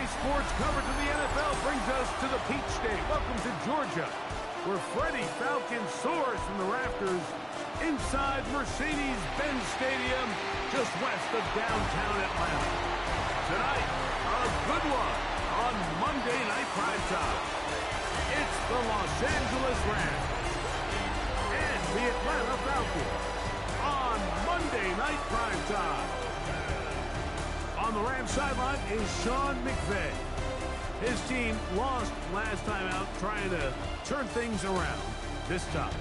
sports coverage of the NFL brings us to the Peach State. Welcome to Georgia, where Freddie Falcon soars from the rafters inside Mercedes-Benz Stadium, just west of downtown Atlanta. Tonight, a good one on Monday Night Primetime. It's the Los Angeles Rams and the Atlanta Falcons on Monday Night Primetime. On the Rams sideline is Sean McVay. His team lost last time out, trying to turn things around this time.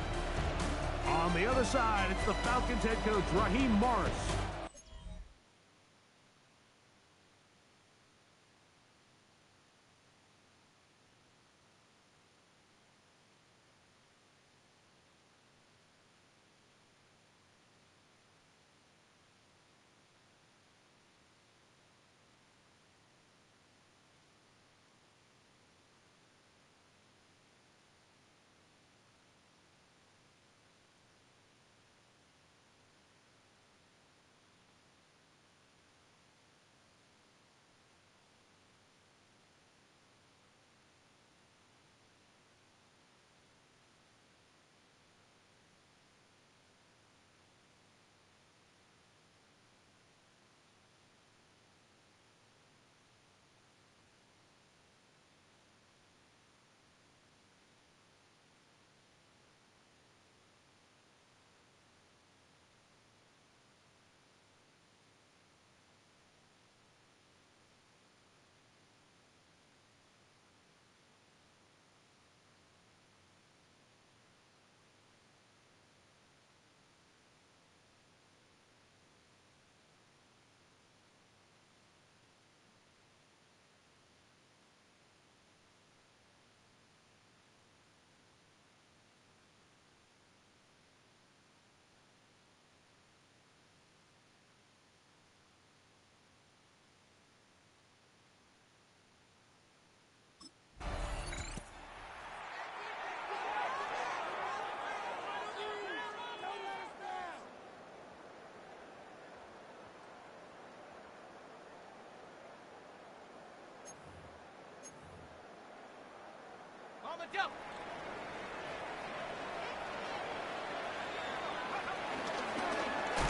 On the other side, it's the Falcons head coach, Raheem Morris.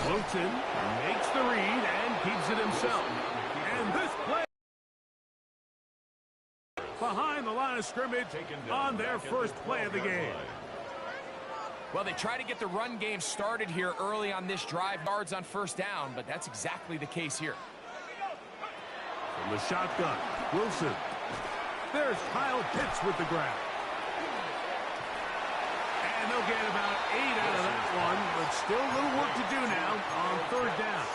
Wilson makes the read and keeps it himself. And this play behind the line of scrimmage on their first play of the game. Well, they try to get the run game started here early on this drive, yards on first down, but that's exactly the case here. From the shotgun, Wilson. There's Kyle Pitts with the grab. And they'll get about 8 out of that one, but still a little work to do now on third down.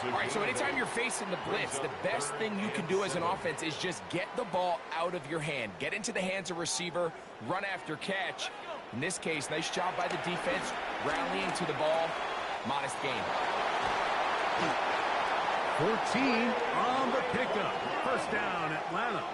All right, so anytime you're facing the blitz, the best thing you can do as an offense is just get the ball out of your hand. Get into the hands of receiver, run after catch. In this case, nice job by the defense, rallying to the ball. Modest gain. 14 on the pickup. First down, Atlanta.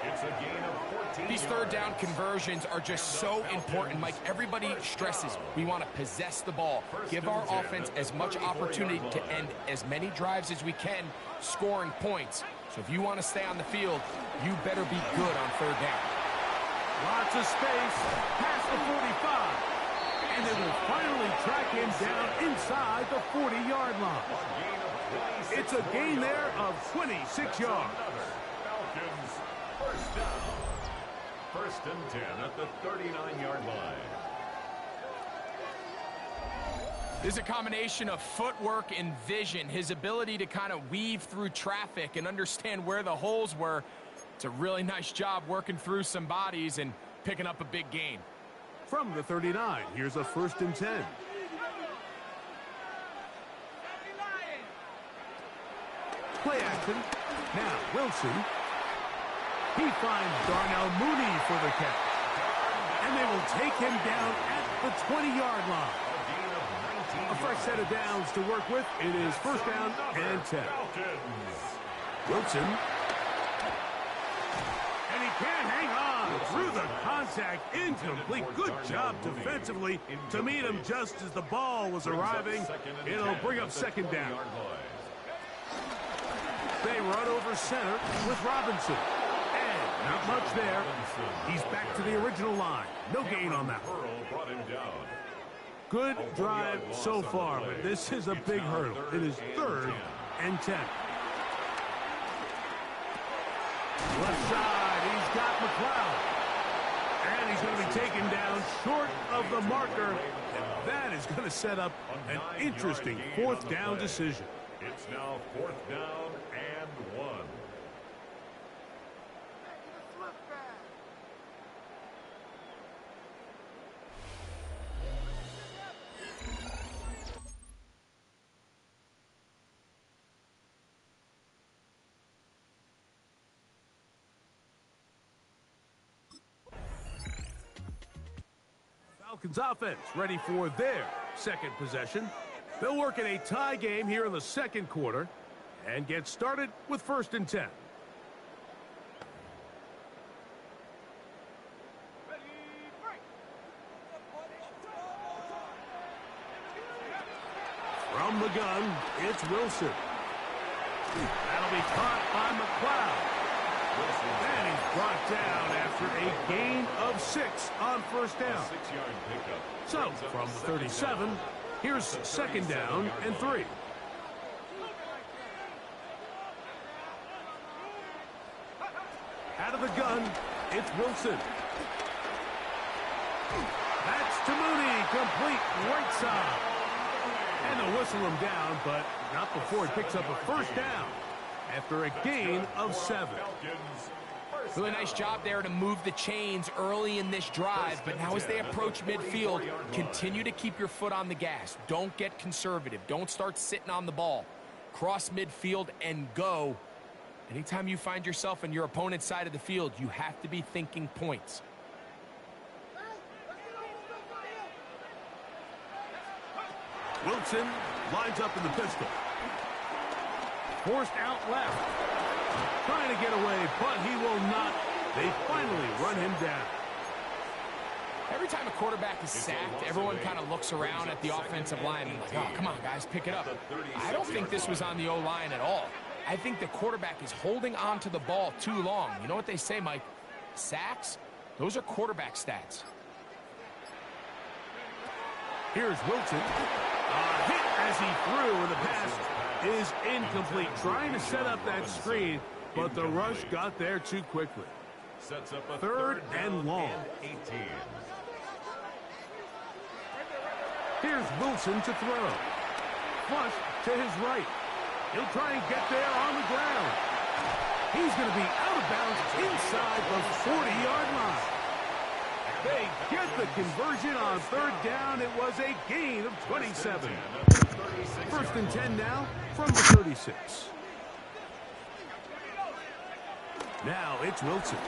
It's a gain of 14. These third down conversions are just so important, Mike. Everybody stresses we want to possess the ball, give our offense as much opportunity to end as many drives as we can, scoring points. So if you want to stay on the field, you better be good on third down. Lots of space past the 45. And they will finally track him down inside the 40-yard line. It's a gain there of 26 yards. Falcons, first down. First and 10 at the 39-yard line. This is a combination of footwork and vision. His ability to kind of weave through traffic and understand where the holes were. It's a really nice job working through some bodies and picking up a big gain. From the 39, here's a first and 10. Play action. Now Wilson. He finds Darnell Mooney for the catch. And they will take him down at the 20-yard line. A fresh set of downs to work with. It is first down and 10. Wilson. And he can't hang on through the contact. Incomplete. Good job defensively to meet him just as the ball was arriving. It'll bring up second down. They run over center with Robinson. And not much there. He's back to the original line. No gain on that one. Brought him down. Good drive so far, but this is a big hurdle. It is 3rd and 10. Left side, he's got McLeod. And he's going to be taken down short of the marker. And that is going to set up an interesting 4th down decision. It's now 4th down and 1. Falcons offense ready for their second possession. They'll work in a tie game here in the second quarter and get started with 1st and 10. From the gun, it's Wilson. That'll be caught by McLeod. And he's brought down after a gain of 6 on 1st down. 6-yard pickup. So, from the 37, here's 2nd down and 3. Out of the gun, it's Wilson. That's to Mooney, complete right side. And they'll whistle him down, but not before he picks up a 1st down after a gain of 7. Really nice job there to move the chains early in this drive, but now as they approach midfield, continue to keep your foot on the gas. Don't get conservative. Don't start sitting on the ball. Cross midfield and go. Anytime you find yourself on your opponent's side of the field, you have to be thinking points. Wilson lines up in the pistol. Forced out left. Trying to get away, but he will not. They finally run him down. Every time a quarterback is sacked, everyone kind of looks around at the offensive line and like, oh, come on, guys, pick it up. I don't think this was on the O-line at all. I think the quarterback is holding on to the ball too long. You know what they say, Mike? Sacks, those are quarterback stats. Here's Wilson. A hit as he threw, and the pass is incomplete. Trying to set up that screen, but the rush got there too quickly. Sets up a 3rd and long. 18. Here's Wilson to throw. Flush to his right. He'll try and get there on the ground. He's going to be out of bounds inside the 40-yard line. They get the conversion on 3rd down. It was a gain of 27. 1st and 10 now from the 36. Now it's Wilson.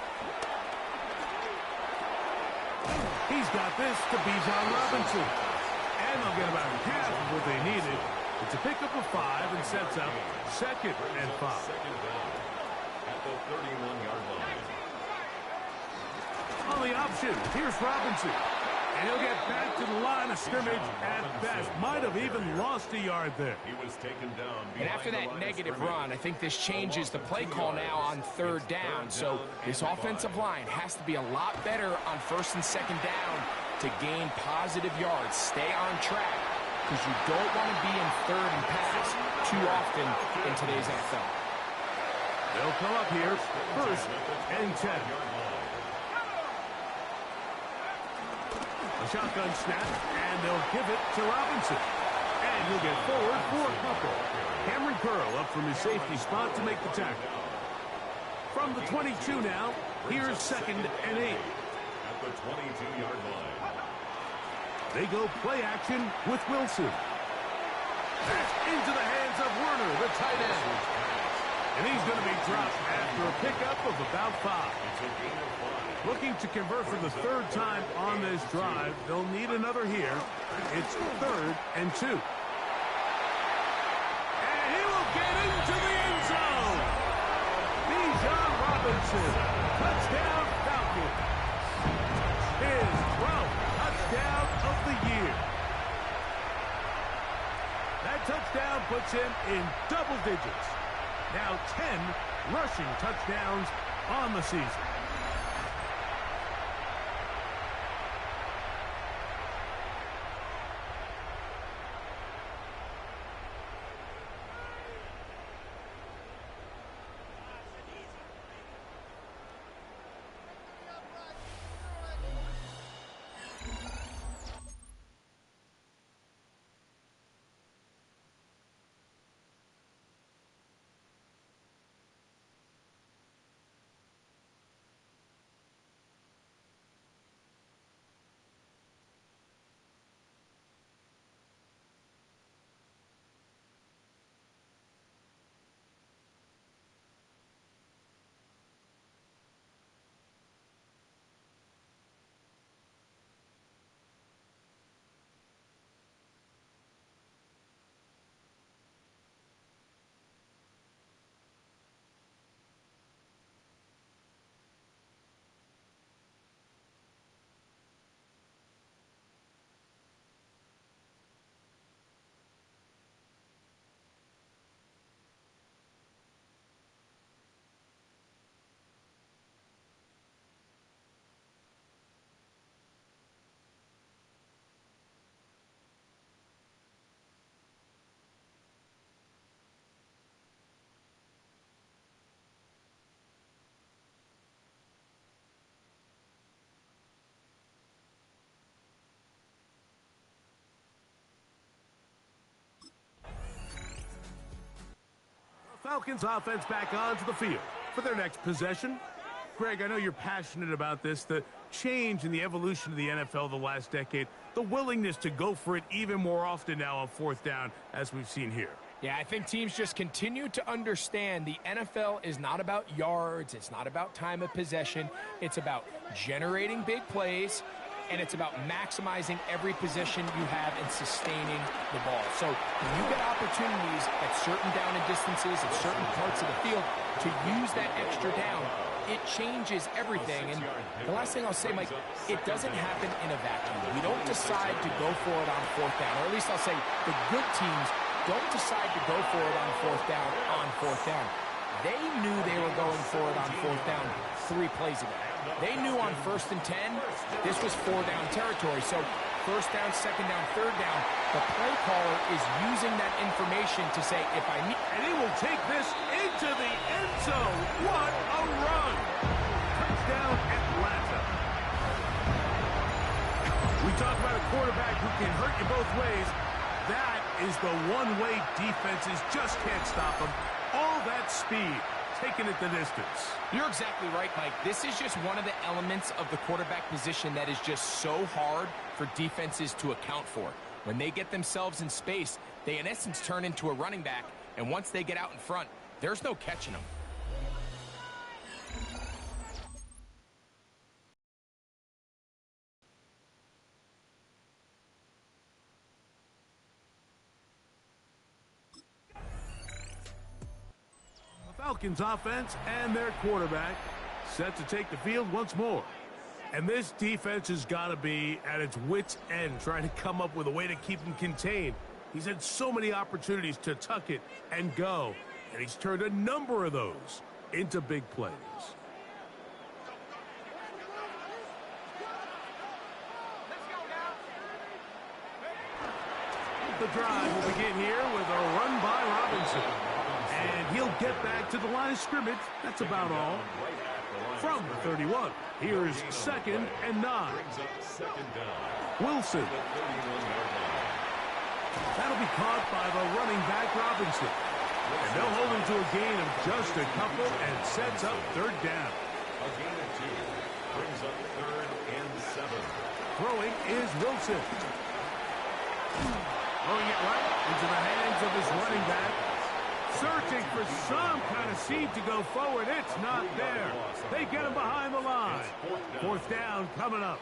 He's got this to Bijan Robinson. And they'll get about half of what they needed. It's a pickup of 5 and sets up 2nd and 5. Second down at the 31-yard line. On the option, here's Robinson. And he'll get back to the line of scrimmage at best. Might have even lost a yard there. He was taken down. And after that negative run, I think this changes the play call now on 3rd down. So this offensive line has to be a lot better on 1st and 2nd down to gain positive yards. Stay on track, because you don't want to be in 3rd and pass too often in today's NFL. They'll come up here 1st and 10. A shotgun snap, and they'll give it to Robinson. And he'll get forward for a couple. Cameron Curl up from his safety spot to make the tackle. From the 22 now, here's 2nd and 8. At the 22-yard line. They go play action with Wilson. That's into the hands of Werner, the tight end. And he's going to be dropped after a pickup of about 5. It's a gain of 5. Looking to convert for the 3rd time on this drive. They'll need another here. It's 3rd and 2. And he will get into the end zone. Bijan Robinson. Touchdown Falcons. His 12th touchdown of the year. That touchdown puts him in double digits. Now 10 rushing touchdowns on the season. Falcons offense back onto the field for their next possession. Greg, I know you're passionate about this, the change in the evolution of the NFL the last decade, the willingness to go for it even more often now on fourth down, as we've seen here. Yeah, I think teams just continue to understand the NFL is not about yards, it's not about time of possession, it's about generating big plays, and it's about maximizing every position you have and sustaining the ball. So when you get opportunities at certain down and distances, at certain parts of the field, to use that extra down, it changes everything. And the last thing I'll say, Mike, it doesn't happen in a vacuum. We don't decide to go for it on fourth down, or at least I'll say the good teams don't decide to go for it on fourth down. They knew they were going for it on fourth down 3 plays ago. They knew on 1st and 10, this was 4-down territory. So 1st down, 2nd down, 3rd down, the play caller is using that information to say, if I need... And he will take this into the end zone. What a run! Touchdown, Atlanta. We talk about a quarterback who can hurt you both ways. That is the one-way defenses just can't stop him. All that speed, taking it the distance. You're exactly right, Mike. This is just one of the elements of the quarterback position that is just so hard for defenses to account for. When they get themselves in space, they in essence turn into a running back, and once they get out in front, there's no catching them. Falcons offense and their quarterback set to take the field once more. And this defense has got to be at its wits' end trying to come up with a way to keep him contained. He's had so many opportunities to tuck it and go, and he's turned a number of those into big plays. The drive will begin here with a run by Robinson. And he'll get back to the line of scrimmage. That's about all. From the 31, here's 2nd and 9. Wilson. That'll be caught by the running back Robinson. And they'll hold him to a gain of just a couple and sets up 3rd down. A gain of 2 brings up 3rd and 7. Throwing is Wilson. Throwing it right into the hands of his running back. Searching for some kind of seed to go forward. It's not there. They get him behind the line. 4th down coming up.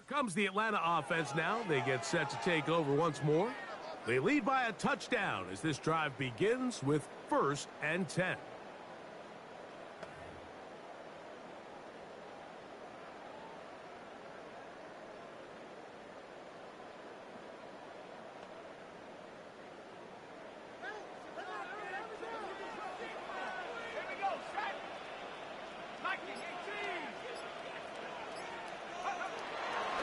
Comes the Atlanta offense now. They get set to take over once more. They lead by a touchdown as this drive begins with 1st and 10.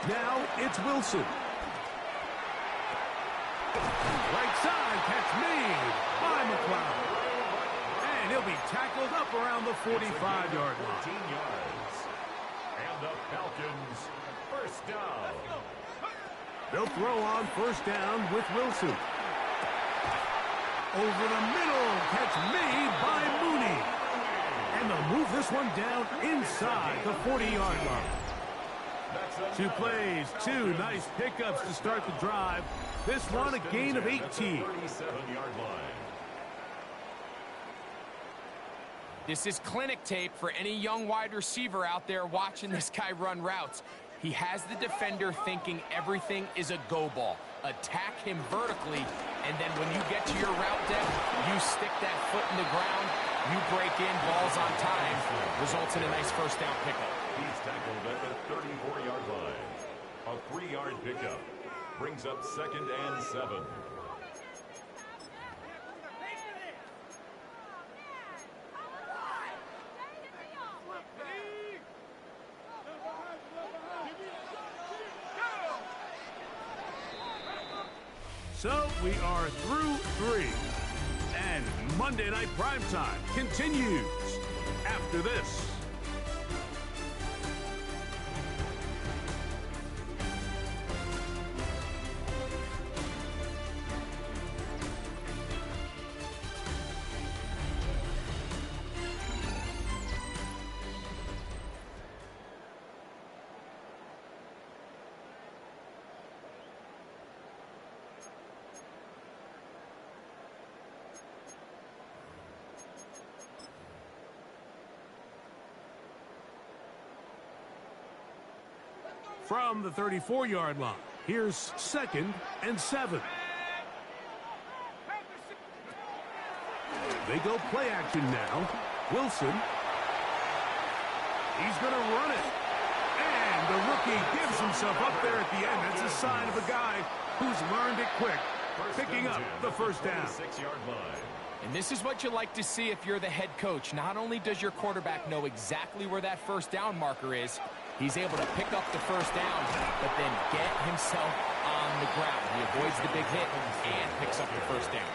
Now it's Wilson. Right side, catch made by McLeod. And he'll be tackled up around the 45-yard line. 14 yards. And the Falcons, 1st down. They'll throw on 1st down with Wilson. Over the middle, catch made by Mooney. And they'll move this one down inside the 40-yard line. 2 plays, 2 nice pickups to start the drive. This one a gain of 18. 37-yard line. This is clinic tape for any young wide receiver out there watching this guy run routes. He has the defender thinking everything is a go ball. Attack him vertically, and then when you get to your route depth, you stick that foot in the ground, you break in, balls on time, results in a nice 1st down pickup. He's tackled at the 34-yard line. A 3-yard pickup brings up 2nd and 7. So we are through 3. And Monday Night Primetime continues after this. From the 34-yard line, here's 2nd and 7. They go play action now. Wilson. He's going to run it. And the rookie gives himself up there at the end. That's a sign of a guy who's learned it quick, picking up the 1st down. 6-yard line. And this is what you like to see if you're the head coach. Not only does your quarterback know exactly where that 1st down marker is, he's able to pick up the 1st down, but then get himself on the ground. He avoids the big hit and picks up the 1st down.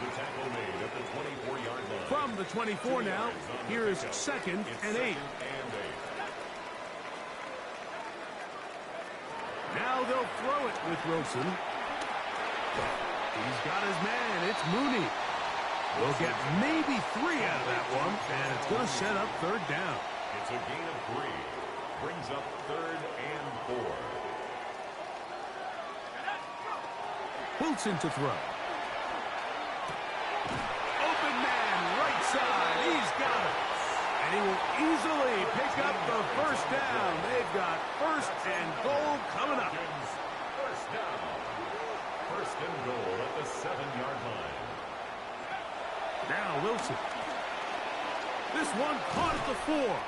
The tackle made at the 24-yard line. From the 24 now, here is 2nd and 8. Now they'll throw it with Wilson. He's got his man. It's Mooney. We'll get maybe 3 out of that one, and it's going to set up 3rd down. It's a gain of 3. Brings up 3rd and 4. Wilson to throw. Open man, right side. He's got it. And he will easily pick up the 1st down. They've got 1st and goal coming up. 1st down. 1st and goal at the 7-yard line. Now Wilson. This one caught at the 4.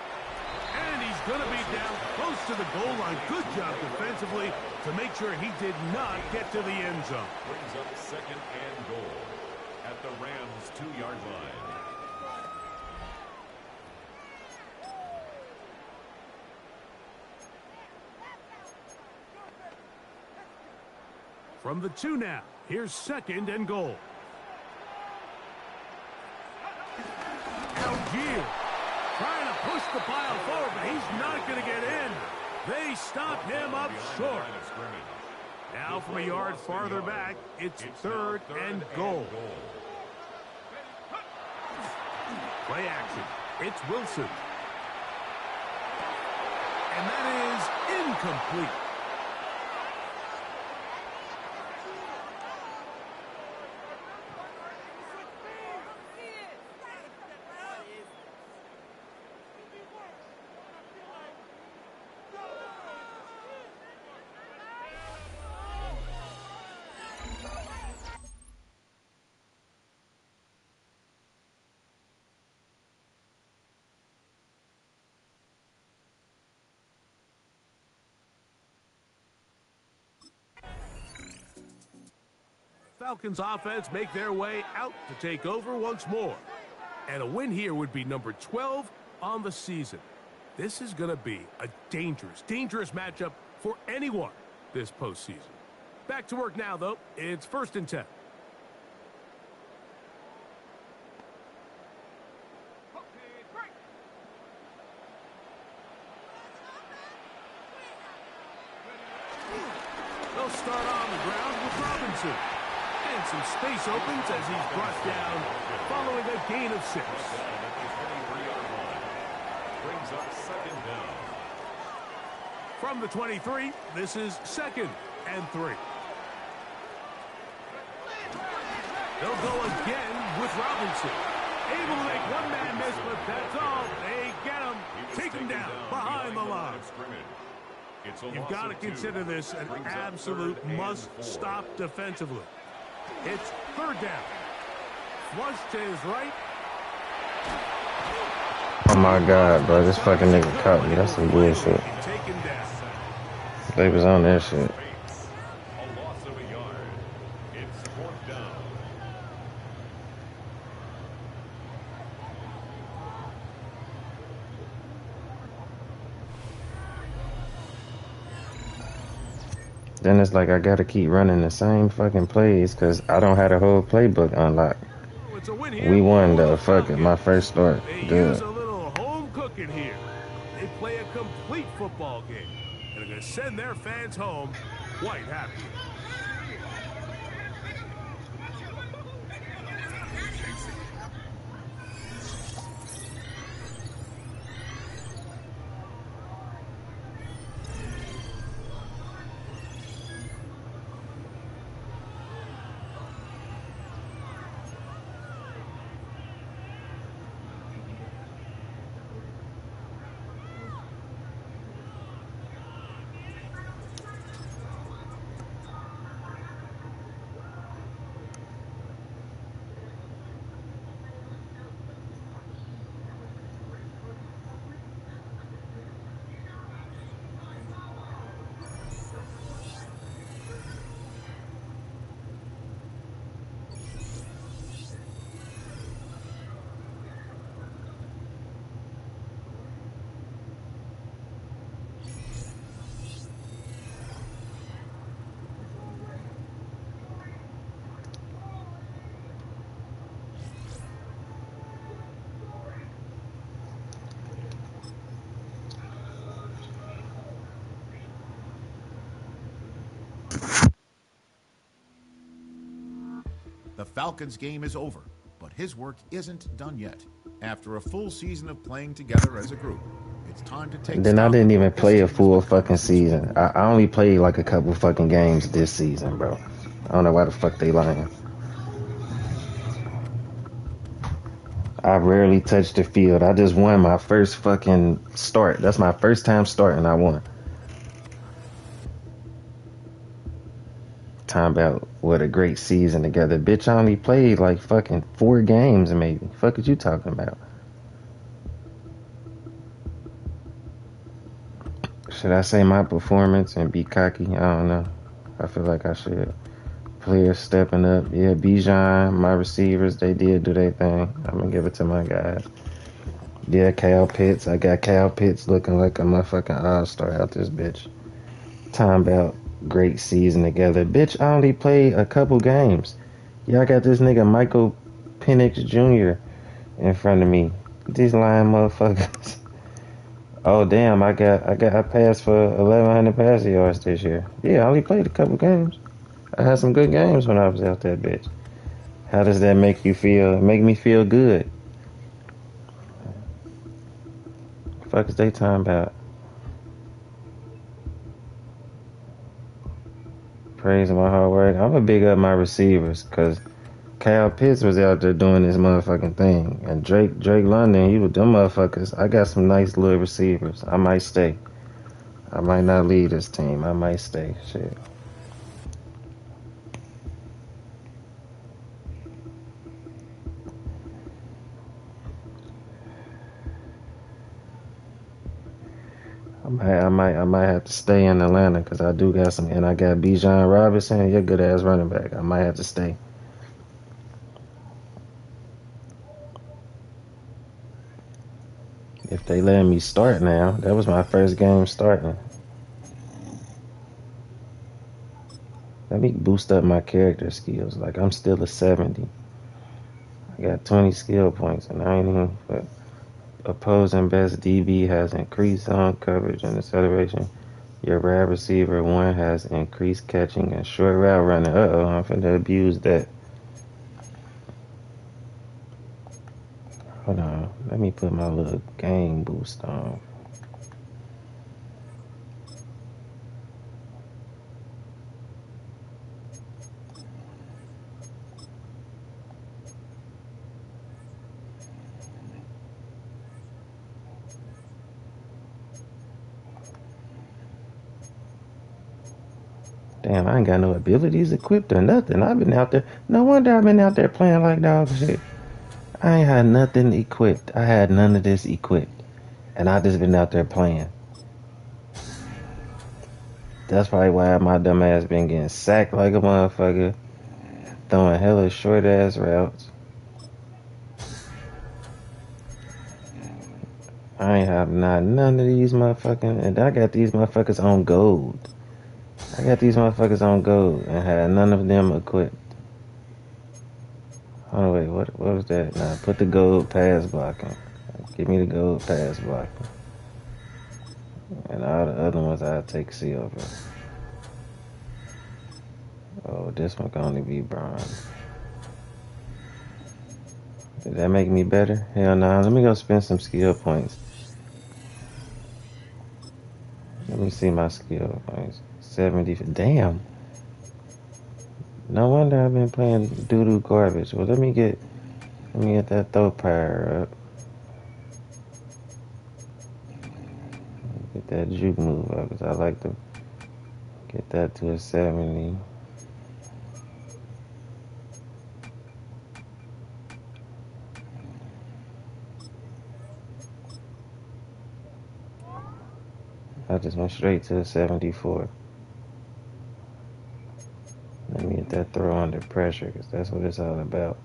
And he's going to be down close to the goal line. Good job defensively to make sure he did not get to the end zone. Brings up 2nd and goal at the Rams' 2-yard line. From the 2 now, here's 2nd and goal. Algier trying to push the pile forward, but he's not going to get in. They stop him up short. Now from a yard farther back, it's 3rd and goal. Play action. It's Wilson. And that is incomplete. Falcons offense make their way out to take over once more. And a win here would be number 12 on the season. This is going to be a dangerous, dangerous matchup for anyone this postseason. Back to work now, though. It's 1st and 10. They'll start on the ground with Robinson. And some space opens as he's brought down following a gain of 6. Brings up 2nd down. From the 23, this is 2nd and 3. They'll go again with Robinson. Able to make one man miss, but that's all. They get him. Take him down behind the line. You've got to consider this an absolute must-stop defensively. It's 3rd down. Flush to his right. Oh my God, bro, this fucking nigga caught me. That's some bullshit. They was on that shit. A loss of a yard. It's 4th down. Then it's like I gotta keep running the same fucking plays because I don't have the whole playbook unlocked. We won though, fuck it, my first start. They Good. use a little home cooking here. They play a complete football game. And they're going to send their fans home quite happy. The Falcons game is over, but his work isn't done yet. After a full season of playing together as a group, it's time to take Then I stock didn't of even what this play a team full has become fucking this season. I only played like a couple fucking games this season, bro. I don't know why the fuck they lying. I rarely touched the field. I just won my first fucking start. That's my first time starting. I won. Time about what a great season together. Bitch, I only played like fucking 4 games maybe. Fuck is you talking about? Should I say my performance and be cocky? I don't know. I feel like I should. Players stepping up. Yeah, Bijan, my receivers, they did do their thing. I'm gonna give it to my guys. Yeah, Cal Pitts. I got Cal Pitts looking like a motherfucking all-star out this bitch. Time about great season together. Bitch, I only played a couple games. Y'all got this nigga Michael Penix Jr. in front of me. These lying motherfuckers. Oh damn, I passed for 1,100 passing yards this year. Yeah, I only played a couple games. I had some good games when I was out there, bitch. How does that make you feel? Make me feel good. Fuck is they talking about? Praising my hard work. I'm gonna big up my receivers because Kyle Pitts was out there doing this motherfucking thing, and Drake London, he was them motherfuckers. I got some nice little receivers. I might stay. I might not lead this team. I might stay. Shit. I might have to stay in Atlanta because I do got some, and I got Bijan Robinson. You're a good ass running back. I might have to stay. If they let me start now, that was my first game starting. Let me boost up my character skills. Like I'm still a 70. I got 20 skill points, and I ain't even. But opposing best DB has increased zone coverage and acceleration. Your wide receiver one has increased catching and short route running. I'm finna abuse that. Hold on. Let me put my little game boost on. Damn, I ain't got no abilities equipped or nothing. I've been out there. No wonder I've been out there playing like dog shit. I ain't had nothing equipped. I had none of this equipped. And I just been out there playing. That's probably why my dumb ass been getting sacked like a motherfucker. Throwing hella short ass routes. I ain't have none of these motherfucking. And I got these motherfuckers on gold. I got these motherfuckers on gold and had none of them equipped. Oh wait, what was that? Nah, put the gold pass blocking. Give me the gold pass blocking. And all the other ones I'll take silver. Oh, this one can only be bronze. Did that make me better? Hell nah. Let me go spend some skill points. Let me see my skill points. 70. Damn. No wonder I've been playing doo-doo garbage. Well, let me get that throw power up. Get that juke move up because I like to get that to a 70. I just went straight to a 74. Let me get that throw under pressure because that's what it's all about.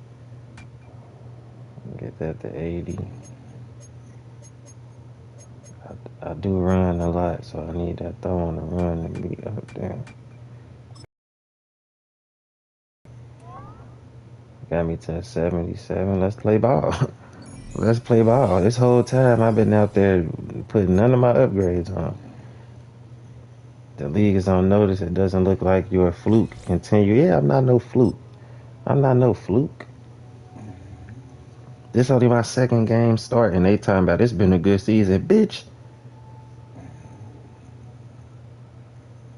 Get that to 80. I do run a lot, so I need that throw on the run to be up there. Got me to a 77. Let's play ball. Let's play ball. This whole time I've been out there putting none of my upgrades on. The league is on notice. It doesn't look like you're a fluke. Continue. Yeah, I'm not no fluke. I'm not no fluke. This only my second game starting. They talking about it's been a good season. Bitch.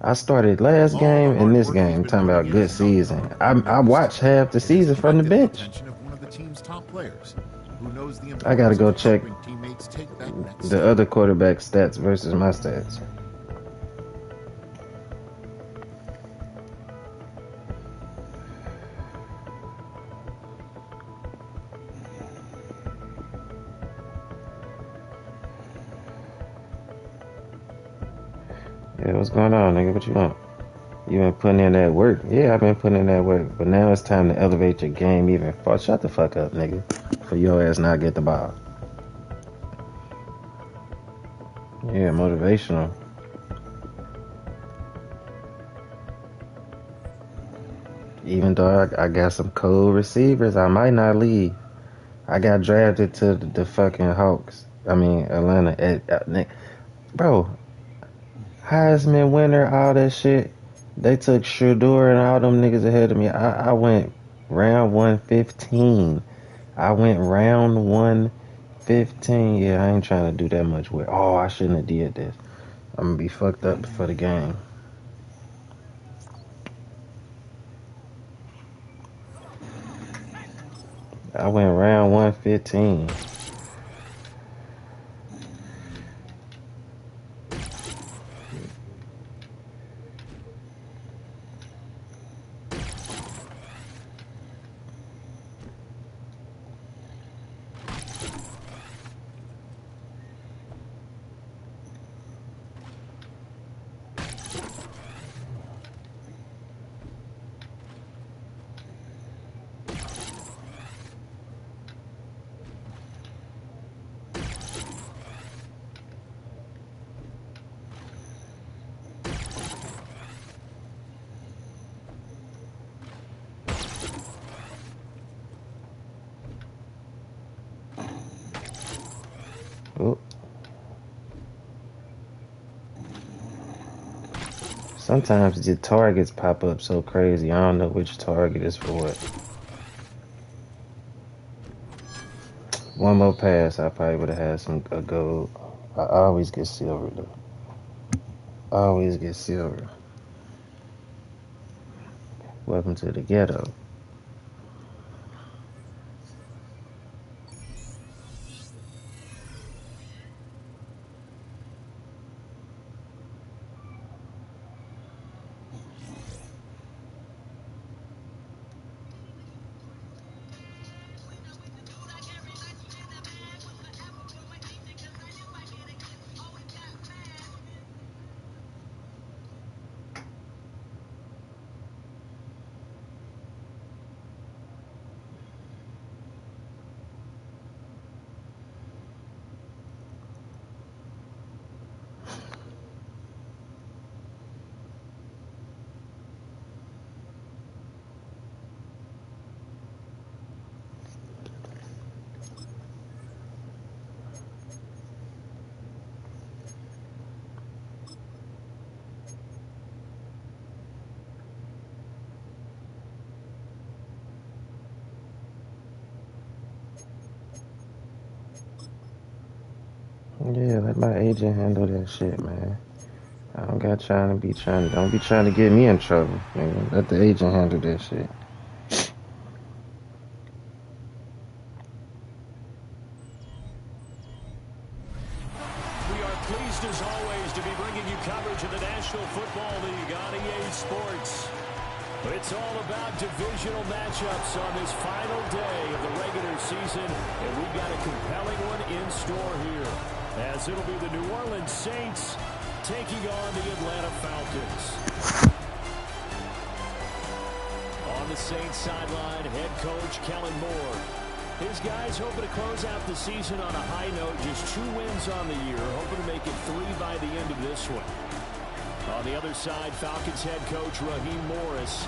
I started last game and this game talking about good season. I watched half the season from the bench. Of one of the team's top players, who knows the I gotta go importance of check helping teammates take that next the step. other quarterback stats versus my stats. Yeah, what's going on, nigga? What you want? You been putting in that work. Yeah, I've been putting in that work. But now it's time to elevate your game even further. Shut the fuck up, nigga. For your ass not get the ball. Yeah, motivational. Even though I got some cold receivers, I might not leave. I got drafted to the fucking Hawks. I mean, Atlanta. Bro, Heisman winner, all that shit. They took Shador and all them niggas ahead of me. I went round 115. I went round 115. Yeah, I ain't trying to do that much work. Oh, I shouldn't have did this. I'm gonna be fucked up for the game. I went round 115. Sometimes the targets pop up so crazy. I don't know which target is for what. One more pass, I probably would have had a gold. I always get silver though. Always get silver. Welcome to the ghetto. Yeah, let my agent handle that shit, man. I don't got don't be trying to get me in trouble, man. Let the agent handle that shit. We are pleased as always to be bringing you coverage of the National Football League on EA Sports. It's all about divisional matchups on this final day of the regular season, and we've got a compelling one in store here, as it'll be the New Orleans Saints taking on the Atlanta Falcons. On the Saints sideline, head coach Kellen Moore. His guys hoping to close out the season on a high note, just 2 wins on the year, hoping to make it 3 by the end of this one. On the other side, Falcons head coach Raheem Morris.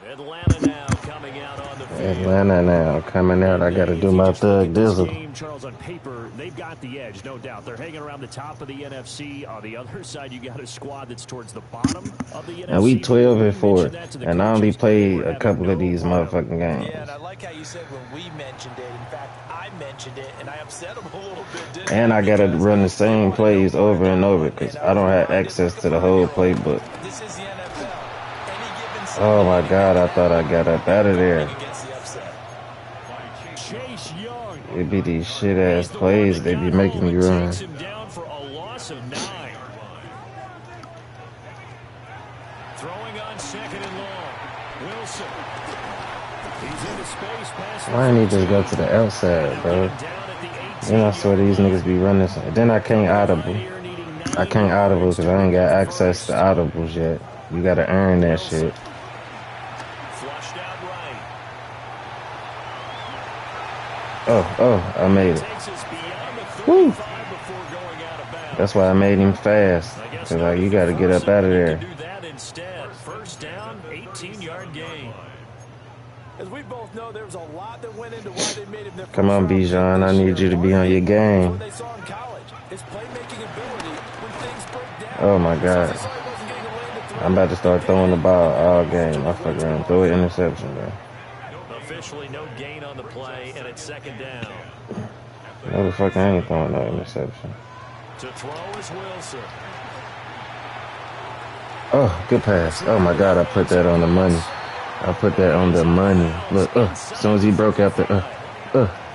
Atlanta now coming out on the field. I got to do my thug dizzle. Charles, on paper, they've got the edge, no doubt. They're hanging around the top of the NFC. On the other side, you got a squad that's towards the bottom of the NFC. And we 12-4, and I only played a couple of these motherfucking games. Yeah, and I like how you said when we mentioned it. In fact, I mentioned it, and I upset them a little bit, didn't And I got to run the same plays over and over because I don't have access to the whole playbook. This is the NFL. Oh my God, I thought I got up out of there. It be these shit ass plays they be making me run. Throwing on second and long. Wilson. He's into space. Why didn't he just go to the outside, bro? Then I saw these niggas be running. Then I can't audible. I can't audible because I ain't got access to audibles yet. You gotta earn that shit. Oh, I made it. Woo! That's why I made him fast. Cause like you gotta get up out of there. First down, 18-yard gain. As we both know, there's a lot that went into why they made him their first Come on, Bijan. I need you to be on your game. Oh my God. I'm about to start throwing the ball all game. I fuck around. Throw an interception, bro. Officially no gain on the play, and it's second down. No, the fuck I ain't throwing no interception. To throw is Wilson. Oh, good pass. Oh my God, I put that on the money. I put that on the money. Look, as soon as he broke out the,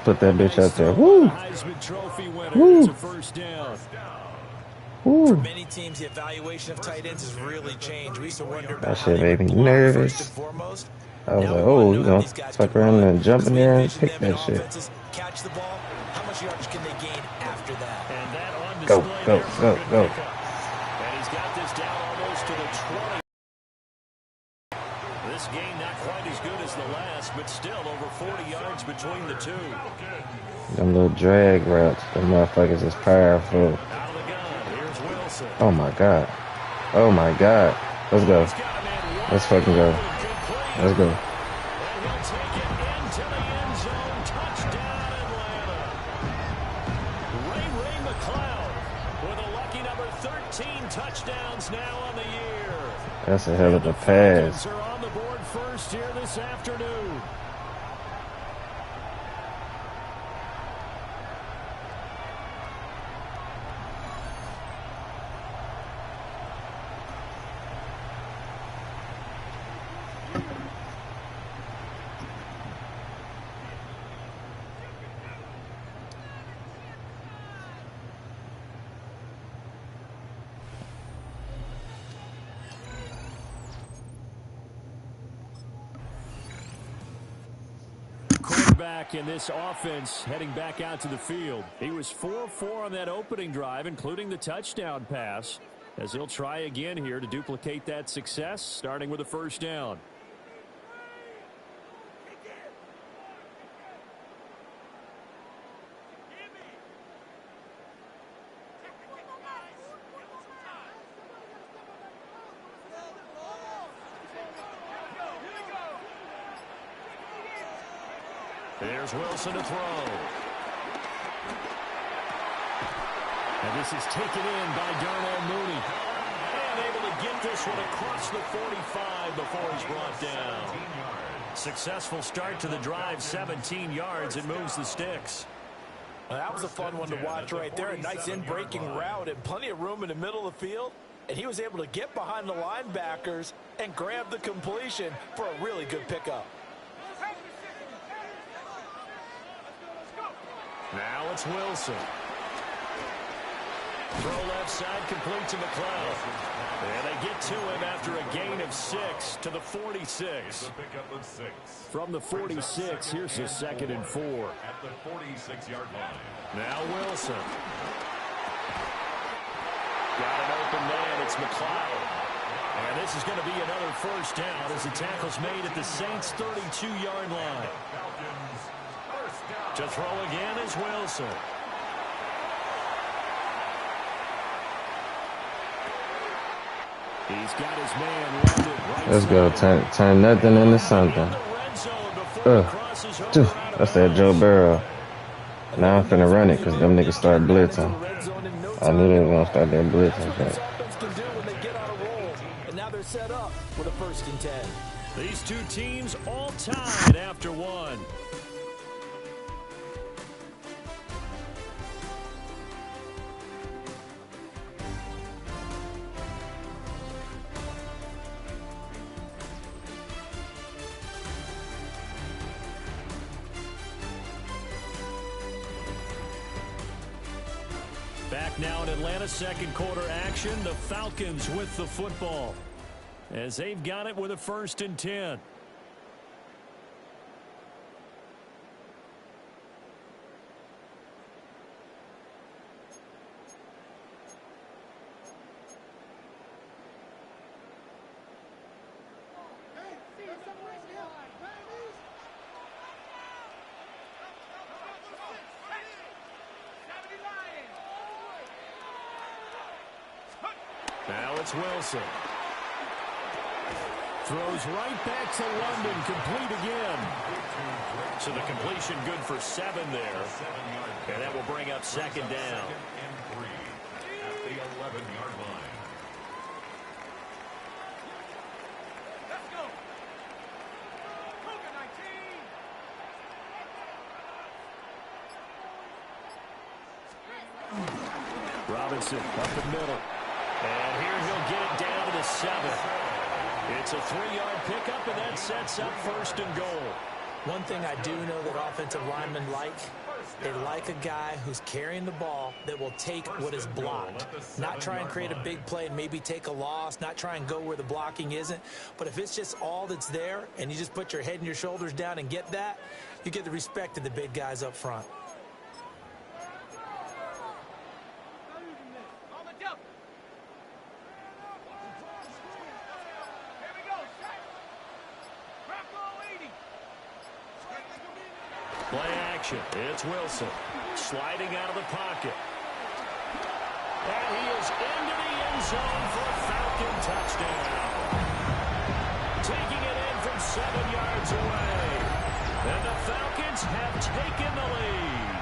put that bitch out there. Woo! Heisman Trophy winner. Woo! It's a first down. For Woo. many teams, the evaluation of tight ends has really changed. We used to wonder about That how shit they made would me block first and nervous. foremost. I was Now like, we want oh, to you know how gonna these guys fuck can around run. and jump As in we there and envision pick them in that shit. offenses catch the ball, how much yards can they gain after that? And that on Go, display go, there for go, good go. pickup. And he's got this down almost to the 20. This game not quite as good as the last, but still over 40 yards between the two. Them little drag routes, them motherfuckers is powerful. Out of the gun, here's Wilson. Oh my god. Oh my god. Let's go. He's got a man wide Let's fucking go. open. Complete. Let's go. And he'll take it into the end zone. Touchdown, Atlanta. Ray McCloud with a lucky number 13 touchdowns now on the year. That's a hell of a The pass. Falcons are on the board first here this afternoon. Quarterback in this offense heading back out to the field. He was 4-4 on that opening drive, including the touchdown pass, as he'll try again here to duplicate that success, starting with a first down. There's Wilson to throw. And this is taken in by Darnell Mooney. And able to get this one across the 45 before he's brought down. Successful start to the drive, 17 yards, and moves the sticks. Well, that was a fun one to watch right there. A nice in-breaking route and plenty of room in the middle of the field. And he was able to get behind the linebackers and grab the completion for a really good pickup. Now it's Wilson. Throw left side, complete to McCloud. And they get to him after a gain of 6 to the 46. From the 46, here's his 2nd and 4. At the 46-yard line. Now Wilson. Got an open man. It's McCloud. And this is going to be another first down as the tackle's made at the Saints' 32-yard line. To throw again is Wilson. He's got his man loaded right. Let's go. Turn nothing into something. That's that Joe Burrow. Now I'm finna run it because them niggas start blitzing. I knew they were gonna start that blitzing. And now they're set up with a 1st and 10. These two teams all tied after one. Back now in Atlanta, 2nd quarter action. The Falcons with the football as they've got it with a 1st and 10. Now it's Wilson. Throws right back to London, complete again. So the completion good for 7 there. And that will bring up 2nd down. And 3 at the 11-yard line. Robinson up the middle. And here he'll get it down to the 7. It's a 3-yard pickup, and that sets up 1st and goal. One thing I do know that offensive linemen like They like a guy who's carrying the ball that will take what is blocked. Not try and create a big play and maybe take a loss, not try and go where the blocking isn't. But if it's just all that's there and you just put your head and your shoulders down and get that, you get the respect of the big guys up front. Play action. It's Wilson sliding out of the pocket. And he is into the end zone for a Falcon touchdown. Taking it in from 7 yards away. And the Falcons have taken the lead.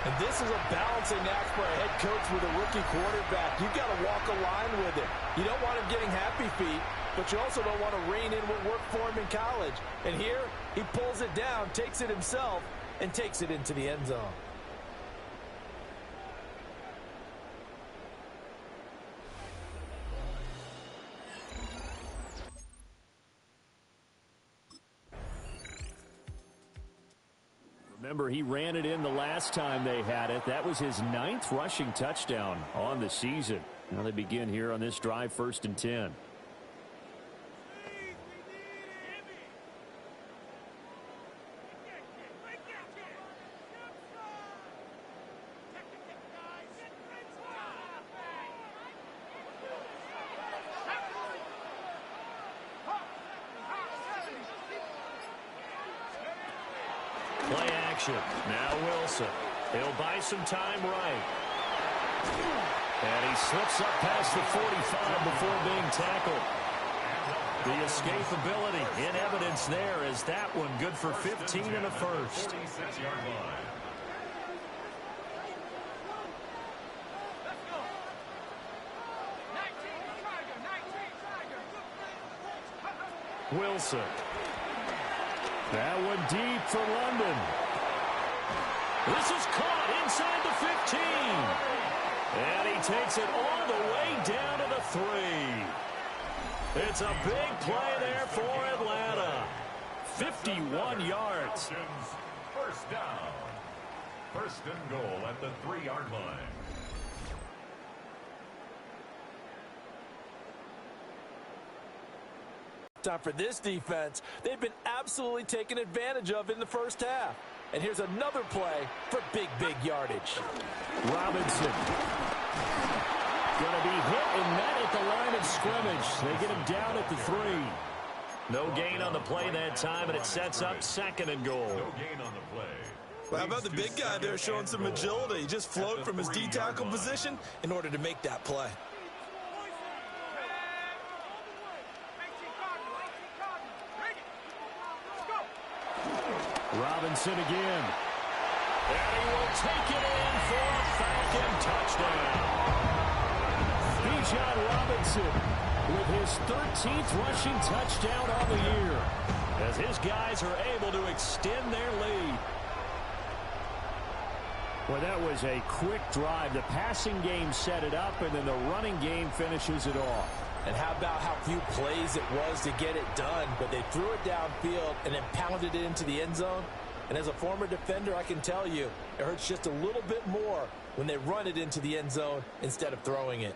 And this is a balancing act for a head coach with a rookie quarterback. You've got to walk a line with it. You don't want him getting happy feet, but you also don't want to rein in what worked for him in college. And here, he pulls it down, takes it himself, and takes it into the end zone. Remember, he ran it in the last time they had it. That was his 9th rushing touchdown on the season. Now they begin here on this drive, 1st and 10. Play action. Now Wilson. He'll buy some time right. And he slips up past the 45 before being tackled. The escapability in evidence there as that one good for 15 and a first. 46-yard line. Wilson. That one deep for London. This is caught inside the 15. And he takes it all the way down to the 3. It's a big play there for Atlanta. 51 yards. First down. 1st and goal at the 3-yard line. Time for this defense. They've been absolutely taken advantage of in the first half. And here's another play for big yardage. Robinson. Going to be hit and met at the line of scrimmage. They get him down at the 3. No gain on the play that time, and it sets up 2nd and goal. No gain on the play. Well, how about the big guy there showing some agility? He just float from his D-tackle position in order to make that play. Robinson again. And he will take it in for a Falcon touchdown. Bijan Robinson with his 13th rushing touchdown on the year as his guys are able to extend their lead. Well, that was a quick drive. The passing game set it up, and then the running game finishes it off. And how about how few plays it was to get it done, but they threw it downfield and then pounded it into the end zone. And as a former defender, I can tell you, it hurts just a little bit more when they run it into the end zone instead of throwing it.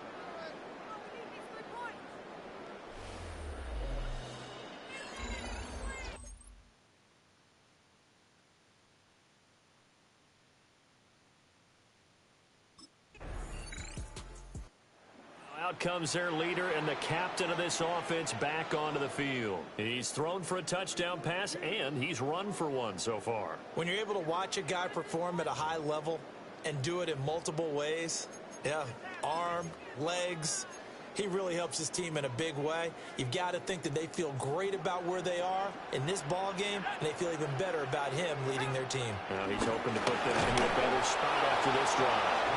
Out comes their leader and the captain of this offense back onto the field. He's thrown for a touchdown pass, and he's run for one so far. When you're able to watch a guy perform at a high level and do it in multiple ways, arm, legs, he really helps his team in a big way. You've got to think that they feel great about where they are in this ball game, and they feel even better about him leading their team. Now he's hoping to put them into a better spot after this drive.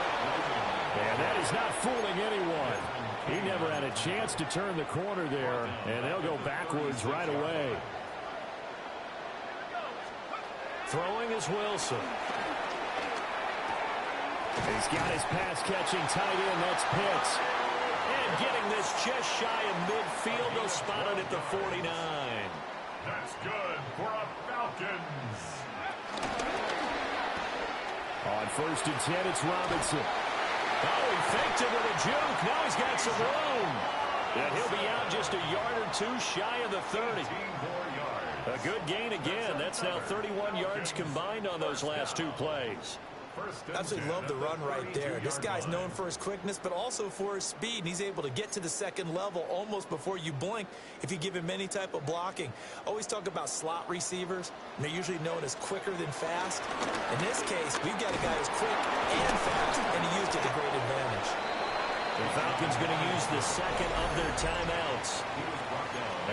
And that is not fooling anyone. He never had a chance to turn the corner there, and they'll go backwards right away. Throwing is Wilson. He's got his pass-catching tight end. That's Pitts. And getting this just shy of midfield. They'll spot it at the 49. That's good for a Falcons. On 1st and 10, it's Robinson. Oh, he faked it with a juke. Now he's got some room. And he'll be out just a yard or two shy of the 30. A good gain again. That's now 31 yards combined on those last two plays. Absolutely love the run right there. This guy's known for his quickness, but also for his speed. And he's able to get to the second level almost before you blink if you give him any type of blocking. Always talk about slot receivers, and they're usually known as quicker than fast. In this case, we've got a guy who's quick and fast, and he used it to great advantage. The Falcons going to use the second of their timeouts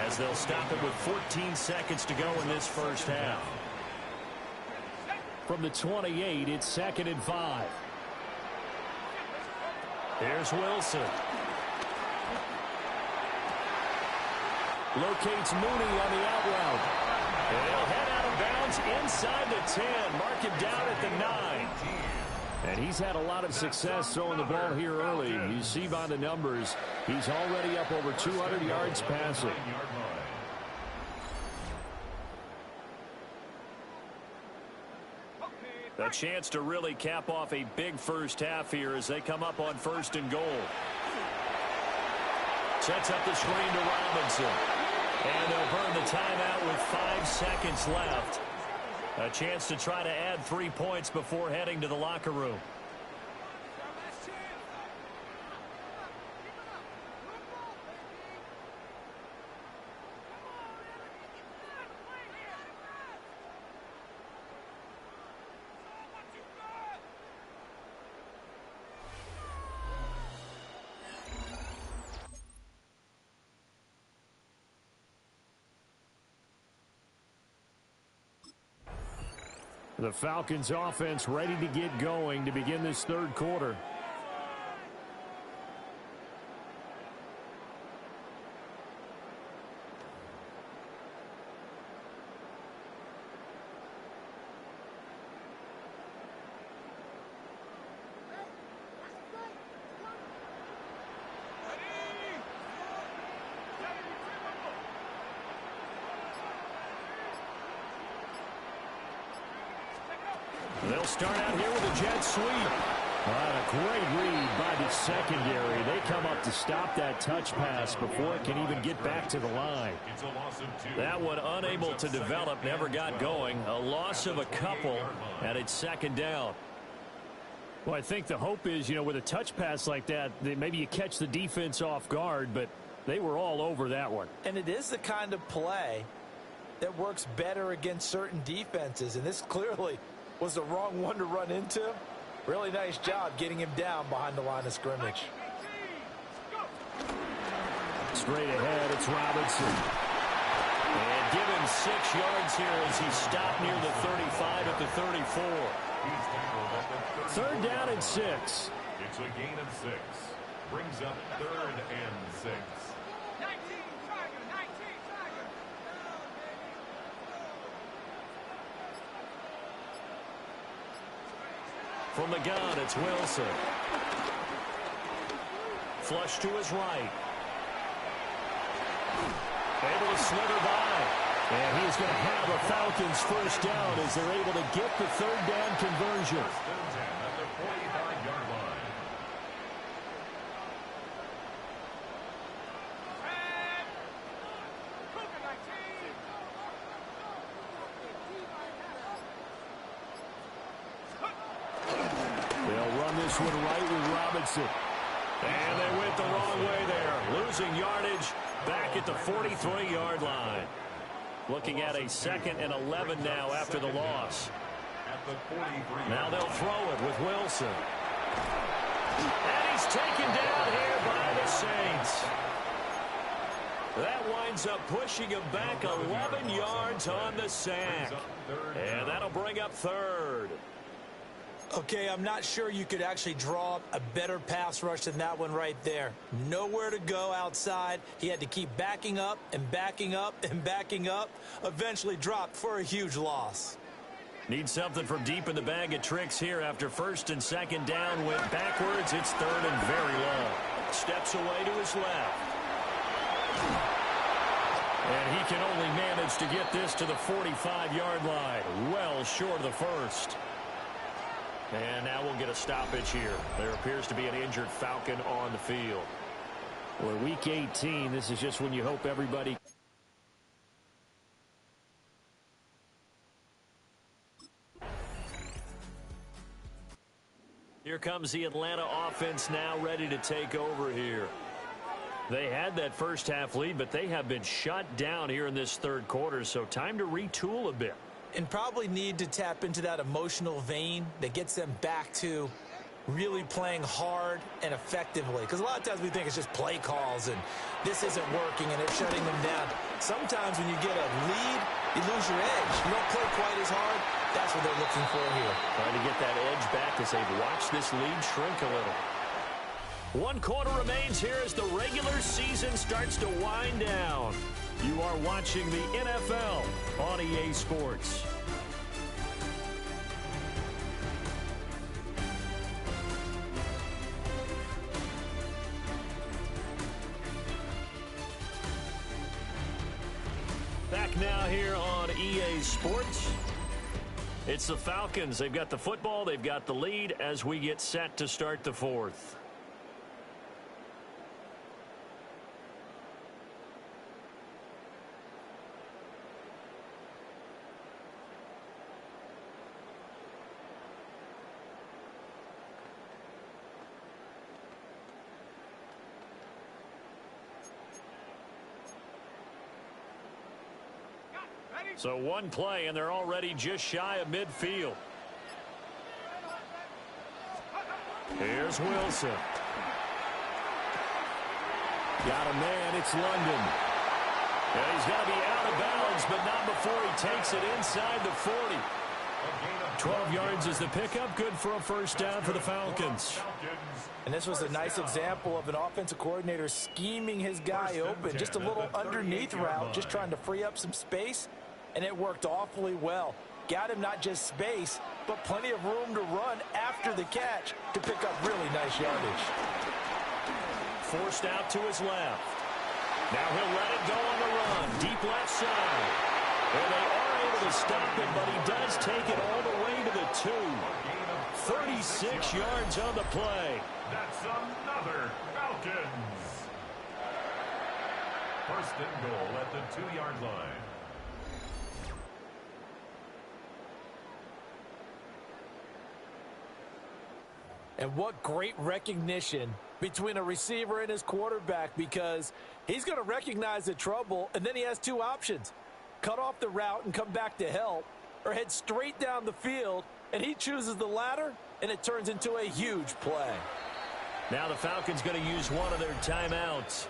as they'll stop it with 14 seconds to go in this first half. From the 28, it's 2nd and 5. Here's Wilson. Locates Mooney on the out route. And he'll head out of bounds inside the 10. Mark him down at the 9. And he's had a lot of success throwing the ball here early. You see by the numbers, he's already up over 200 yards passing. A chance to really cap off a big first half here as they come up on 1st and goal. Sets up the screen to Robinson. And they'll burn the timeout with 5 seconds left. A chance to try to add 3 points before heading to the locker room. The Falcons offense ready to get going to begin this third quarter. They'll start out here with a jet sweep. A great read by the secondary. They come up to stop that touch pass before it can even get back to the line. That one unable to develop, never got going. A loss of a couple, and it's 2nd down. Well, I think the hope is, with a touch pass like that maybe you catch the defense off guard, but they were all over that one. And it is the kind of play that works better against certain defenses, and this clearly was the wrong one to run into. Really nice job getting him down behind the line of scrimmage. Straight ahead, it's Robinson. And give him 6 yards here as he stopped near the 35 at the 34. 3rd down and 6. It's a gain of 6. Brings up 3rd and 6. From the gun, it's Wilson. Flush to his right. Able to slither by. And he's going to have a Falcons first down as they're able to get the 3rd down conversion. At the 45-yard line. They'll run this one right with Robinson. And they went the wrong way there. Losing yardage back at the 43-yard line. Looking at a 2nd and 11 now after the loss. Now they'll throw it with Wilson. And he's taken down here by the Saints. That winds up pushing him back 11 yards on the sack. And that'll bring up 3rd. Okay, I'm not sure you could actually draw up a better pass rush than that one right there. Nowhere to go outside. He had to keep backing up and backing up and backing up. Eventually dropped for a huge loss. Need something from deep in the bag of tricks here after 1st and 2nd down. Went backwards. It's 3rd and very long. Steps away to his left. And he can only manage to get this to the 45-yard line. Well short of the 1st. And now we'll get a stoppage here. There appears to be an injured Falcon on the field. Well, week 18, this is just when you hope everybody... Here comes the Atlanta offense now ready to take over here. They had that first half lead, but they have been shut down here in this third quarter, so time to retool a bit. And probably need to tap into that emotional vein that gets them back to really playing hard and effectively. Because a lot of times we think it's just play calls and this isn't working and they're shutting them down. Sometimes when you get a lead, you lose your edge. You don't play quite as hard. That's what they're looking for here. Trying to get that edge back as they've watched this lead shrink a little. 1 quarter remains here as the regular season starts to wind down. You are watching the NFL on EA Sports. Back now here on EA Sports. It's the Falcons. They've got the football. They've got the lead as we get set to start the fourth. So one play, and they're already just shy of midfield. Here's Wilson. Got a man. It's London. And he's got to be out of bounds, but not before he takes it inside the 40. 12 yards is the pickup. Good for a first down for the Falcons. And this was a nice example of an offensive coordinator scheming his guy open. Just a little underneath route, just trying to free up some space. And it worked awfully well. Got him not just space, but plenty of room to run after the catch to pick up really nice yardage. Forced out to his left. Now he'll let it go on the run. Deep left side. And they are able to stop it, but he does take it all the way to the 2. 36 yards on the play. That's another Falcons. First and goal at the 2-yard line. And what great recognition between a receiver and his quarterback, because he's going to recognize the trouble, and then he has 2 options. Cut off the route and come back to help, or head straight down the field, and he chooses the latter, and it turns into a huge play. Now the Falcons going to use one of their timeouts.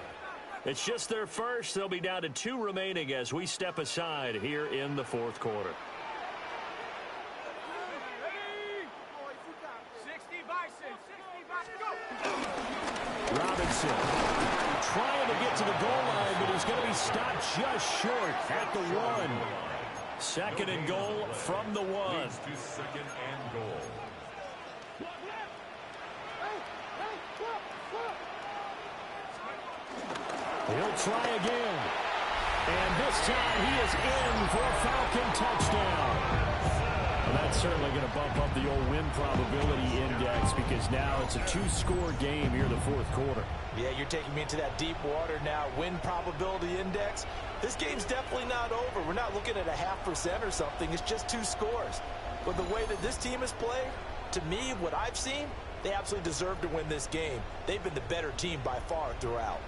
It's just their first. They'll be down to 2 remaining as we step aside here in the fourth quarter. Robinson trying to get to the goal line, but he's going to be stopped just short at the 1. Second and goal from the 1. To second and goal. He'll try again. And this time he is in for a Falcon touchdown. And that's certainly going to bump up the old win probability index, because now it's a 2-score game here in the fourth quarter. Yeah, you're taking me into that deep water now. Win probability index. This game's definitely not over. We're not looking at a 0.5% or something. It's just 2 scores. But the way that this team has played, to me, what I've seen, they absolutely deserve to win this game. They've been the better team by far throughout.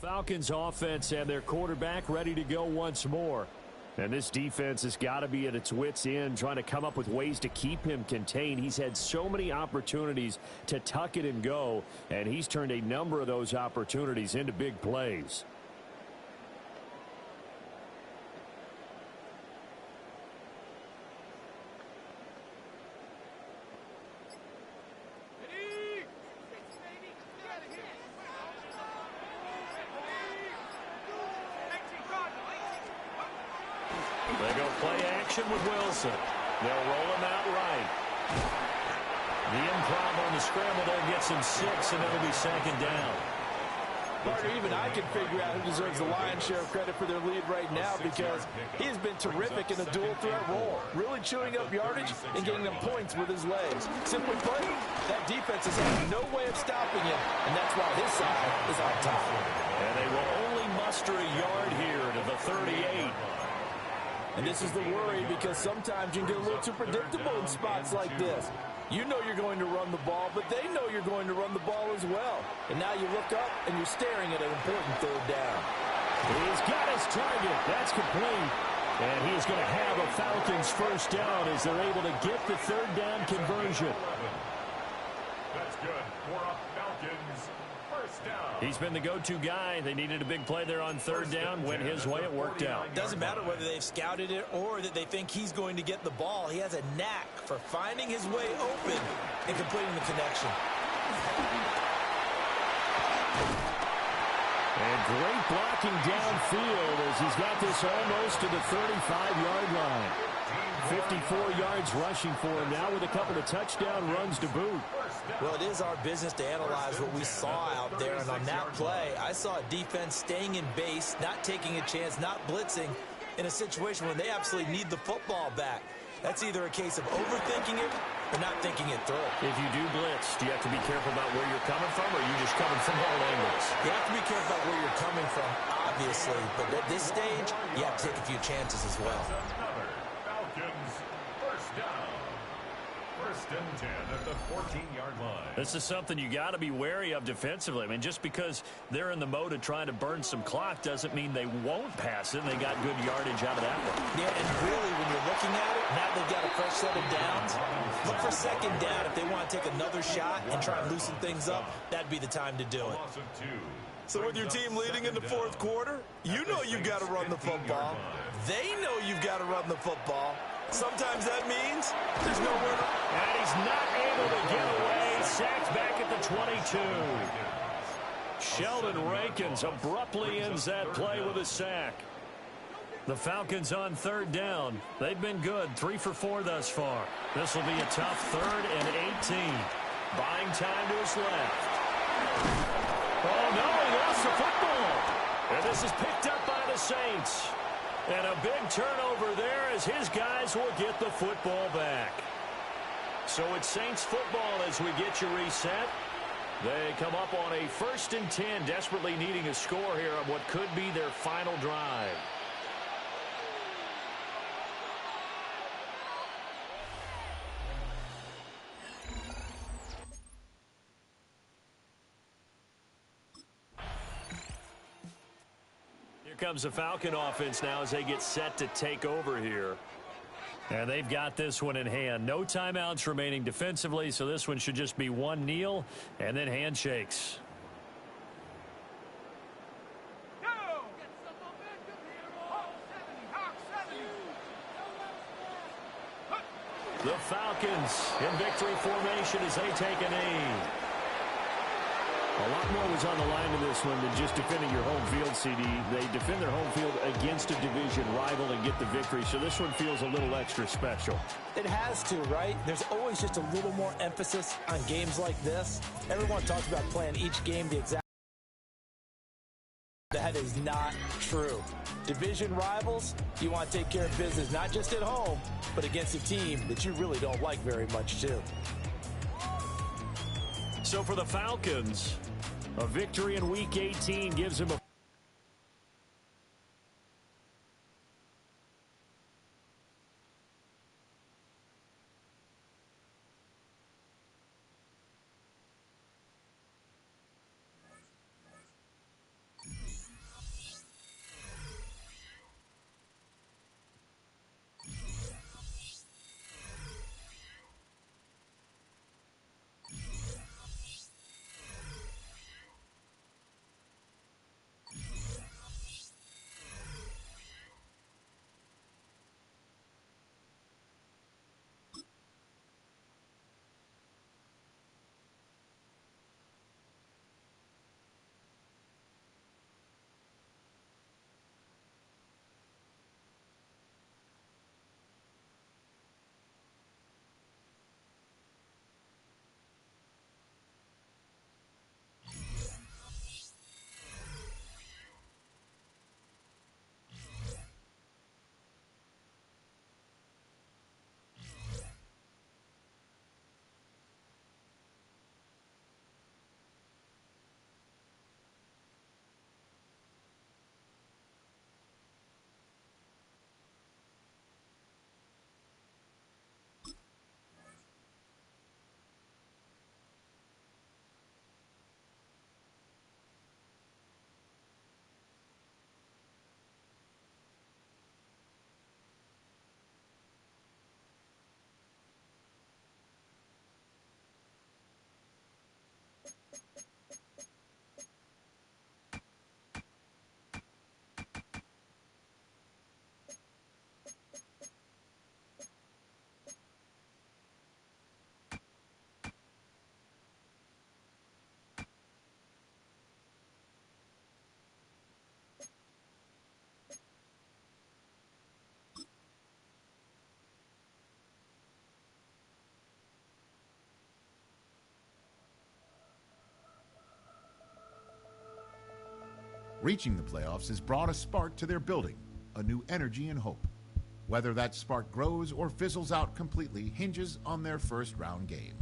Falcons offense and their quarterback ready to go once more. And this defense has got to be at its wits' end, trying to come up with ways to keep him contained. He's had so many opportunities to tuck it and go, and he's turned a number of those opportunities into big plays. They go play action with Wilson. They'll roll him out right. The improv on the scramble there gets him 6, and it'll be second down. Partner, even I can figure out who deserves the lion's share of credit for their lead right now because he has been terrific in a dual threat role, really chewing up yardage and getting them points with his legs. Simply put, that defense has had no way of stopping him, and that's why his side is on top. And they will only muster a yard here to the 38. And this is the worry because sometimes you can get a little too predictable in spots like this. You know you're going to run the ball, but they know you're going to run the ball as well. And now you look up and you're staring at an important third down. He's got his target. That's complete. And he's going to have a Falcons first down as they're able to get the third down conversion. That's good for a Falcons first down. He's been the go-to guy. They needed a big play there on third down. Went his way. It worked out. Doesn't matter whether they've scouted it or that they think he's going to get the ball. He has a knack for finding his way open and completing the connection. And great blocking downfield as he's got this almost to the 35-yard line. 54 yards rushing for him now with a couple of touchdown runs to boot. Well, it is our business to analyze what we saw out there, and on that play, I saw a defense staying in base, not taking a chance, not blitzing in a situation where they absolutely need the football back. That's either a case of overthinking it or not thinking it through. If you do blitz, do you have to be careful about where you're coming from, or are you just coming from all angles? You have to be careful about where you're coming from, obviously, but at this stage, you have to take a few chances as well. Falcons first down. First and 10 at the 14-yard line. This is something you got to be wary of defensively. I mean, just because they're in the mode of trying to burn some clock doesn't mean they won't pass it. And they got good yardage out of that one. Yeah, and really, when you're looking at it, now they've got a fresh set of downs. Look for second down if they want to take another shot and try and loosen things up. That'd be the time to do it. So with your team leading in the fourth quarter, you know you've got to run the football. They know you've got to run the football. Sometimes that means there's nowhere to... And he's not able to get away. Sacked back at the 22. Sheldon Rankins abruptly ends that play with a sack. The Falcons on third down. They've been good. 3 for 4 thus far. This will be a tough 3rd and 18. Buying time to his left. Oh, no, he lost the football. And this is picked up by the Saints. And a big turnover there as his guys will get the football back. So it's Saints football as we get you reset. They come up on a 1st and 10, desperately needing a score here on what could be their final drive. Here comes the Falcon offense now as they get set to take over here. And they've got this one in hand. No timeouts remaining defensively, so this one should just be one kneel and then handshakes. The Falcons in victory formation as they take a knee. A lot more was on the line in this one than just defending your home field, CD. They defend their home field against a division rival and get the victory, so this one feels a little extra special. It has to, right? There's always just a little more emphasis on games like this. Everyone talks about playing each game the exact. That is not true. Division rivals, you want to take care of business, not just at home, but against a team that you really don't like very much, too. So for the Falcons, a victory in Week 18 gives them a Reaching the playoffs has brought a spark to their building, a new energy and hope. Whether that spark grows or fizzles out completely hinges on their first round game.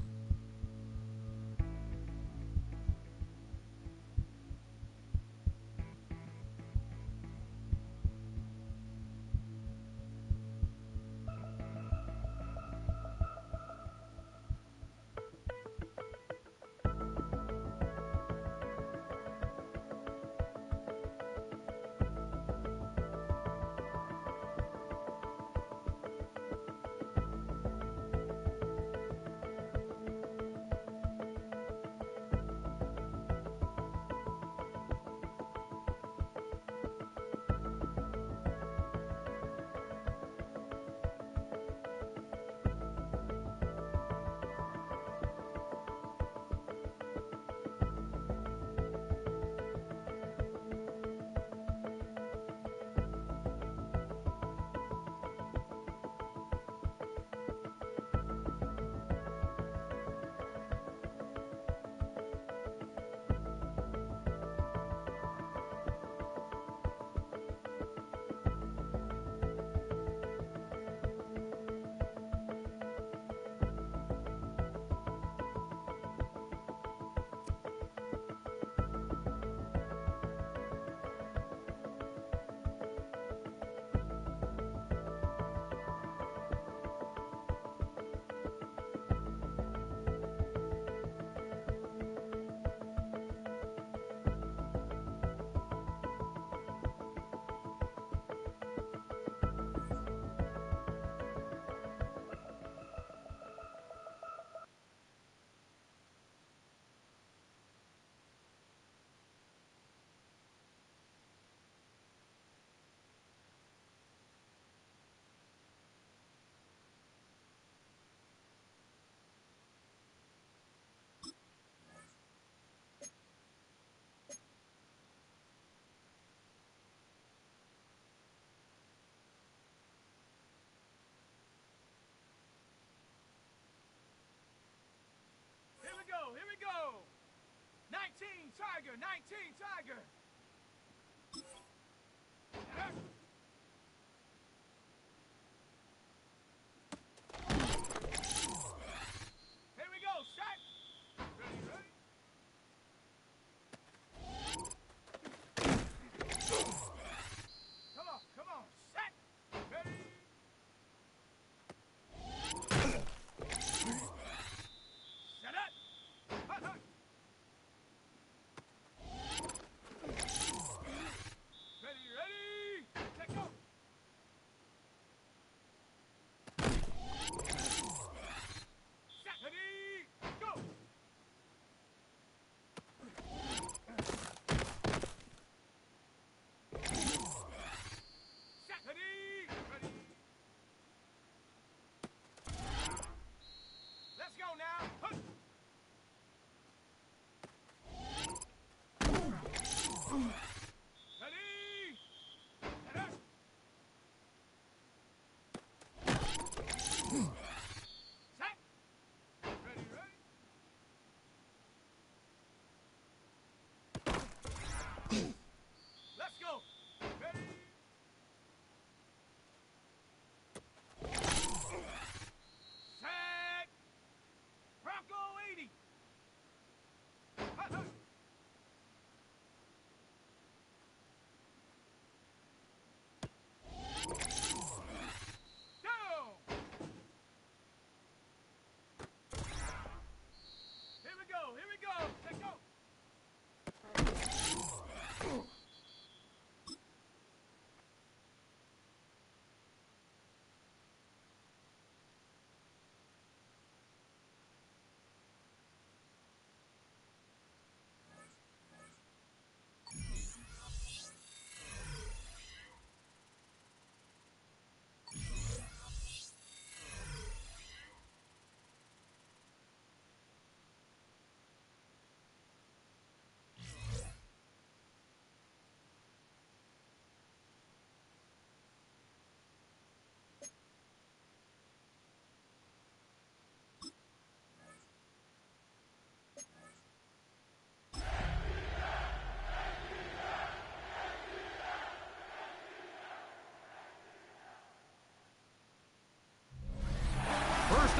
Here we go. 19 Tiger, 19 Tiger. Here we go, set. Ready, ready. Come on, set. Ready. Set up. Hut, hut.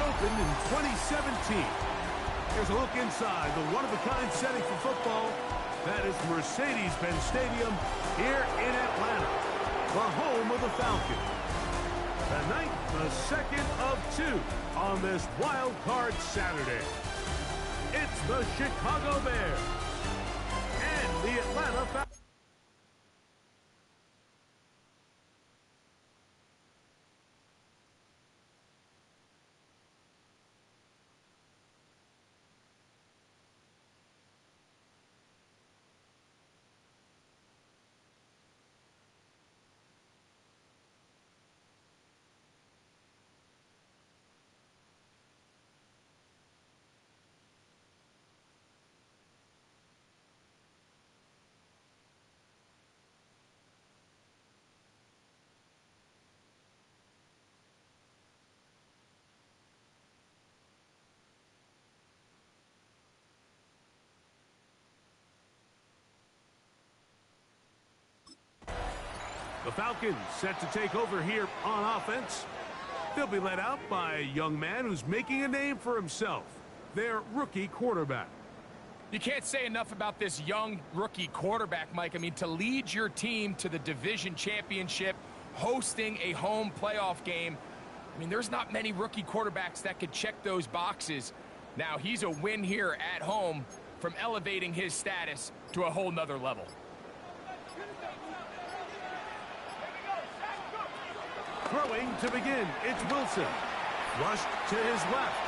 opened in 2017. Here's a look inside the one-of-a-kind setting for football. That is Mercedes-Benz Stadium here in Atlanta, the home of the Falcons. Tonight, the second of two on this wild card Saturday. It's the Chicago Bears and the Atlanta Falcons. The Falcons set to take over here on offense. They'll be led out by a young man who's making a name for himself, their rookie quarterback. You can't say enough about this young rookie quarterback, Mike. I mean, to lead your team to the division championship, hosting a home playoff game, I mean, there's not many rookie quarterbacks that could check those boxes. Now, he's a win here at home from elevating his status to a whole nother level. Throwing to begin, it's Wilson. Rushed to his left.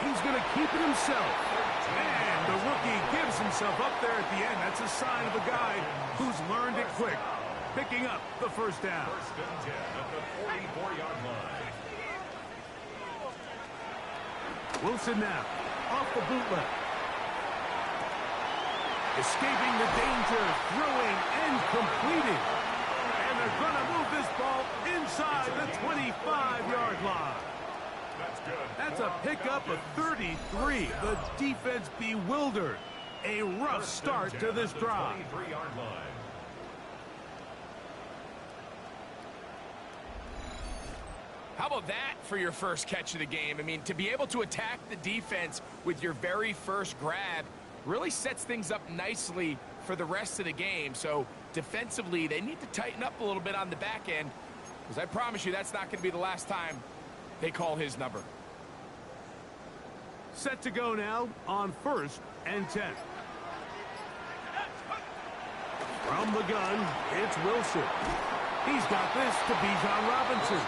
He's going to keep it himself. And the rookie gives himself up there at the end. That's a sign of a guy who's learned it quick. Picking up the first down. First and 10 at the 44-yard line. Wilson now, off the bootleg. Escaping the danger, throwing and completing. And they're going to move this ball inside the 25-yard line. That's good. That's a pickup of 33. The defense bewildered. A rough start to this drive. 23-yard line. How about that for your first catch of the game? I mean, to be able to attack the defense with your very first grab really sets things up nicely for the rest of the game. So defensively, they need to tighten up a little bit on the back end, because I promise you that's not going to be the last time they call his number. Set to go now on 1st and 10. From the gun, it's Wilson. He's got this to Bijan Robinson.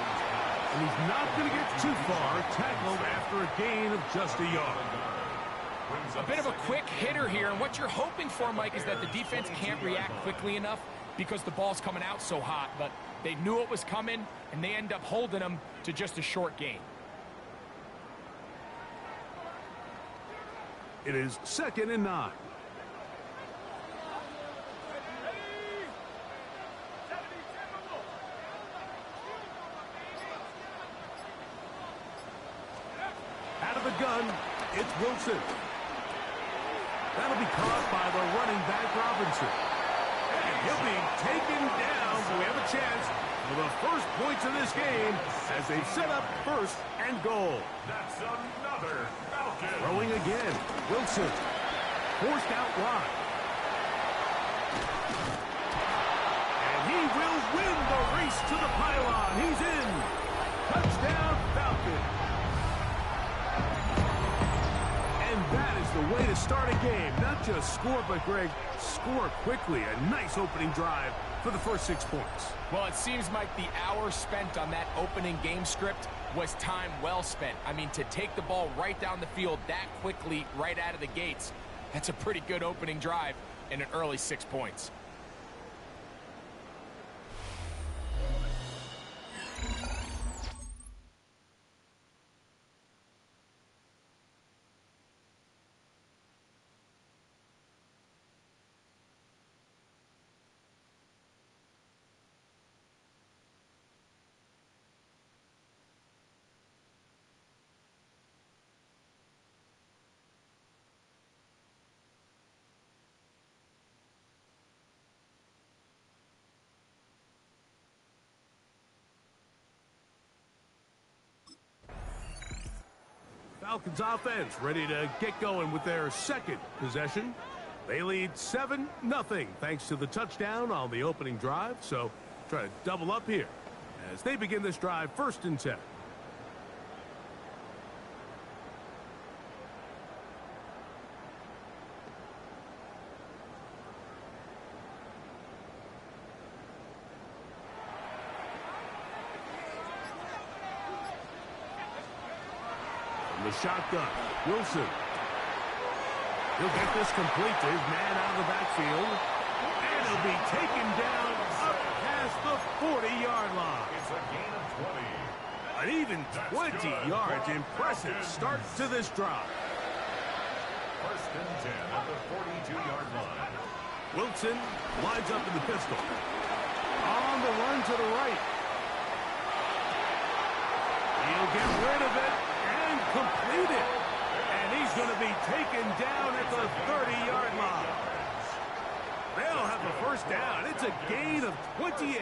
And he's not going to get too far, tackled after a gain of just a yard. A bit of a quick hitter here, and what you're hoping for, Mike, is that the defense can't react quickly enough because the ball's coming out so hot. But they knew it was coming, and they end up holding them to just a short gain. It is 2nd and 9. Out of the gun, it's Wilson. That'll be caught by the running back, Robinson. And he'll be taken down, so we have a chance for the first points of this game as they set up 1st and goal. That's another Falcon. Throwing again, Wilson. Forced out wide. And he will win the race to the pylon. He's in. Touchdown, Falcon. And that is the way to start a game. Not just score, but, Greg, score quickly. A nice opening drive for the first 6 points. Well, it seems like the hour spent on that opening game script was time well spent. I mean, to take the ball right down the field that quickly right out of the gates, that's a pretty good opening drive and an early 6 points. Falcons offense ready to get going with their second possession. They lead 7-0 thanks to the touchdown on the opening drive. So try to double up here as they begin this drive 1st and 10. From the shotgun, Wilson. He'll get this complete to his man out of the backfield. And he'll be taken down up past the 40-yard line. It's a gain of 20. An even 20 yards. Impressive start to this drive. 1st and 10 at the 42-yard line. Wilson lines up in the pistol. On the run to the right. He'll get rid of it and complete it. And he's going to be taken down at the 30-yard line. They'll have a 1st down. It's a gain of 28.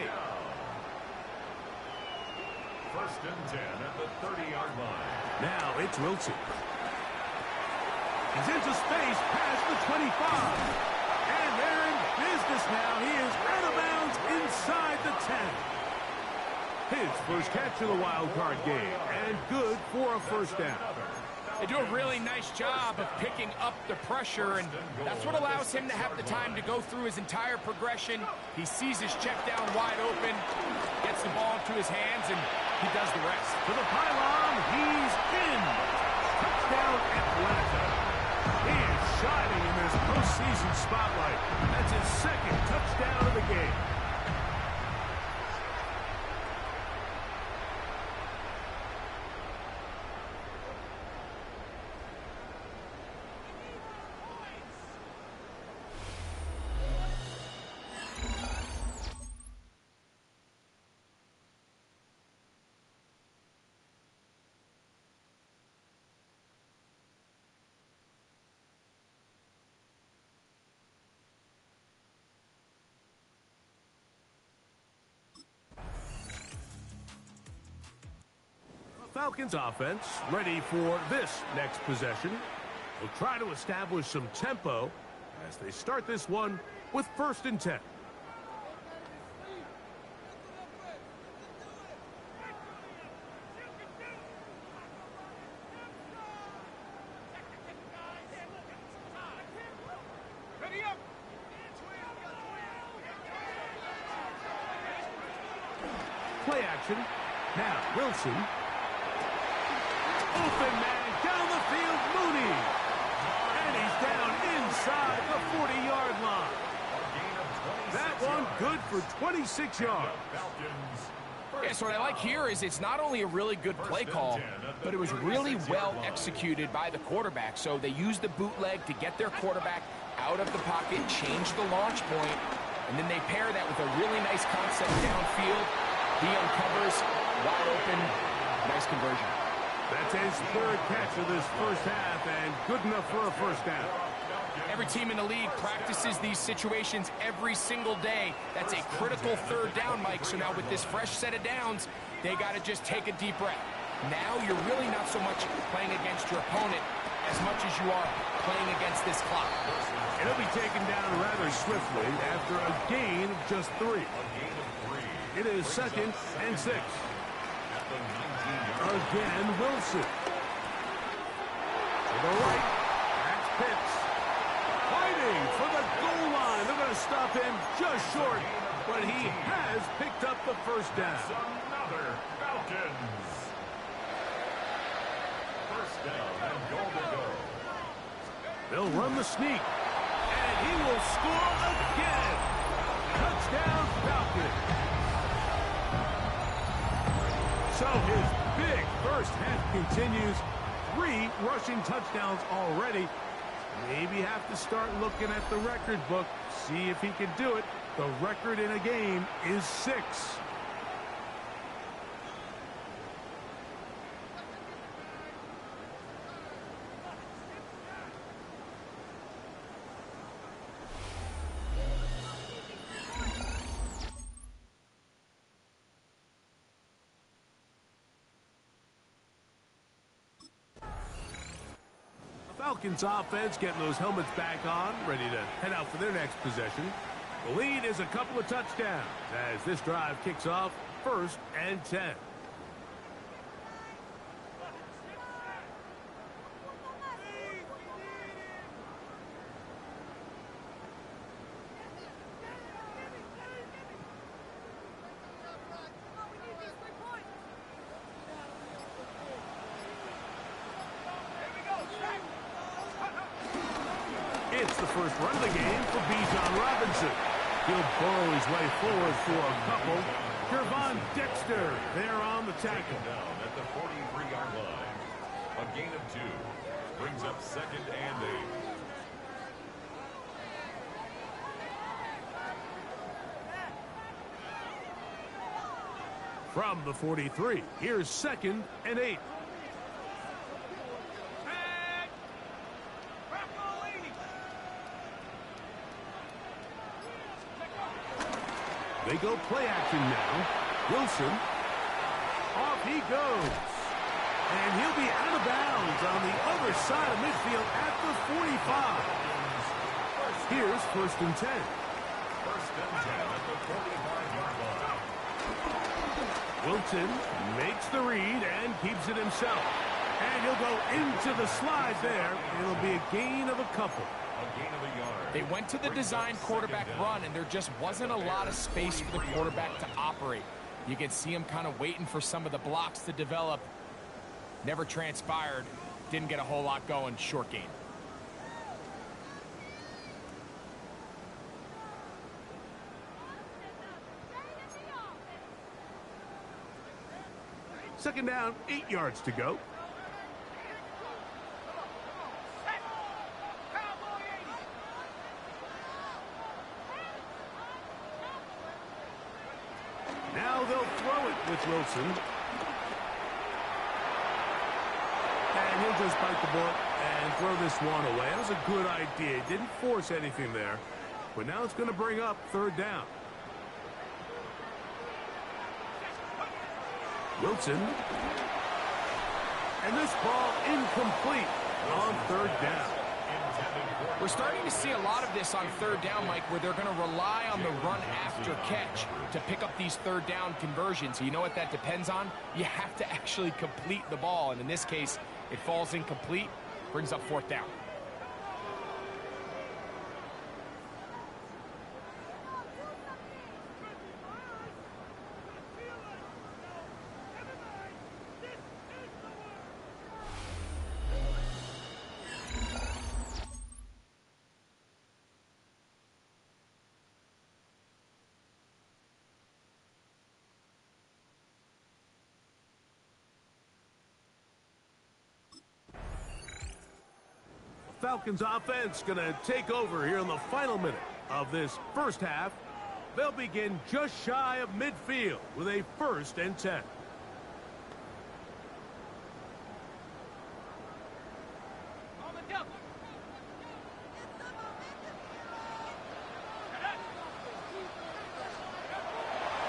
1st and 10 at the 30-yard line. Now it's Wilson. He's into space past the 25. And they're in business now. He is out of bounds inside the 10. His first catch of the wild card game. And good for a 1st down. They do a really nice job of picking up the pressure, and that's what allows him to have the time to go through his entire progression. He sees his check down wide open, gets the ball into his hands, and he does the rest. To the pylon, he's in. Touchdown, Atlanta. He is shining in this postseason spotlight. That's his 2nd touchdown of the game. Falcons offense ready for this next possession. They'll try to establish some tempo as they start this one with 1st and 10. Play action. Now Wilson. Open man down the field, Mooney. And he's down inside the 40-yard line. That one good for 26 yards. Yeah, so what I like here is it's not only a really good play call, but it was really well executed by the quarterback. So they used the bootleg to get their quarterback out of the pocket, change the launch point, and then they pair that with a really nice concept downfield. He uncovers, wide open, nice conversion. That's his 3rd catch of this 1st half, and good enough for a 1st down. Every team in the league practices these situations every single day. That's a critical 3rd down, Mike. So now with this fresh set of downs, they got to just take a deep breath. Now you're really not so much playing against your opponent as much as you are playing against this clock. It'll be taken down rather swiftly after a gain of just 3. It is 2nd and 6. Again, Wilson. To the right. That's Pitts. Fighting for the goal line. They're going to stop him just short, but he has picked up the 1st down. Another Falcons. 1st down and goal to go. They'll run the sneak, and he will score again. Touchdown, Falcons. So his big 1st half continues. 3 rushing touchdowns already. Maybe have to start looking at the record book, see if he can do it. The record in a game is 6. Falcons offense getting those helmets back on, ready to head out for their next possession. The lead is a couple of touchdowns as this drive kicks off 1st and 10. It's the first run of the game for Bijan Robinson. He'll burrow his way forward for a couple. Gervon Dexter there on the tackle. Down at the 43-yard line. A gain of 2 brings up 2nd and 8. From the 43, here's 2nd and 8. They go play action now. Wilson. Off he goes. And he'll be out of bounds on the other side of midfield at the 45. Here's 1st and 10. 1st and 10 at the 45-yard line. Wilson makes the read and keeps it himself. And he'll go into the slide there. It'll be a gain of a couple. A gain of a yard. They went to the design quarterback run, and there just wasn't a lot of space for the quarterback to operate. You could see him kind of waiting for some of the blocks to develop. Never transpired. Didn't get a whole lot going. Short gain. Second down, 8 yards to go. Now they'll throw it with Wilson. And he'll just bite the bullet and throw this one away. That was a good idea. Didn't force anything there. But now it's going to bring up 3rd down. Wilson. And this ball incomplete on 3rd down. We're starting to see a lot of this on 3rd down, Mike, where they're going to rely on the run after catch to pick up these 3rd down conversions. You know what that depends on? You have to actually complete the ball, and in this case, it falls incomplete, brings up 4th down. Falcons offense going to take over here in the final minute of this first half. They'll begin just shy of midfield with a 1st and 10.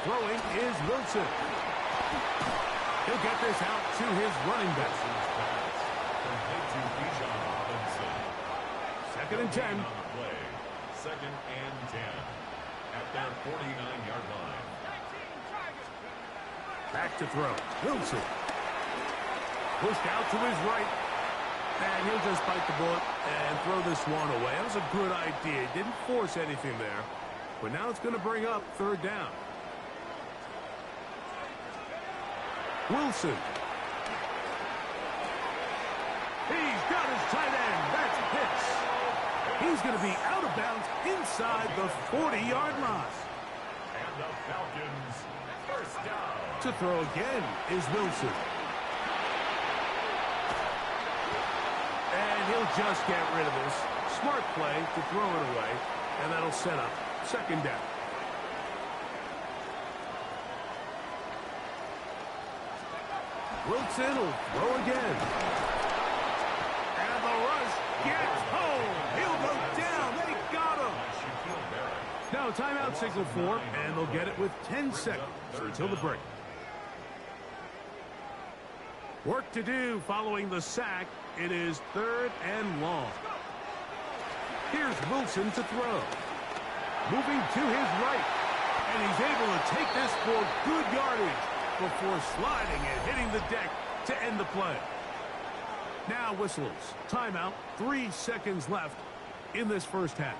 Throwing is Wilson. He'll get this out to his running back. Second and 10. On the play. 2nd and 10 at their 49-yard line. Back to throw. Wilson. Pushed out to his right. And he'll just bite the bullet and throw this one away. That was a good idea. Didn't force anything there. But now it's going to bring up 3rd down. Wilson. He's got his tight end. That's Pitts. He's going to be out of bounds inside the 40-yard line. And the Falcons, 1st down. To throw again is Wilson. And he'll just get rid of this. Smart play to throw it away. And that'll set up 2nd down. Wilson will throw again. And the rush gets home. He'll go down. They got him. Now a timeout signal for, and they'll get it with 10 seconds until the break. Work to do following the sack. It is 3rd and long. Here's Wilson to throw. Moving to his right. And he's able to take this for good yardage before sliding and hitting the deck to end the play. Now whistles. Timeout. 3 seconds left in this first half.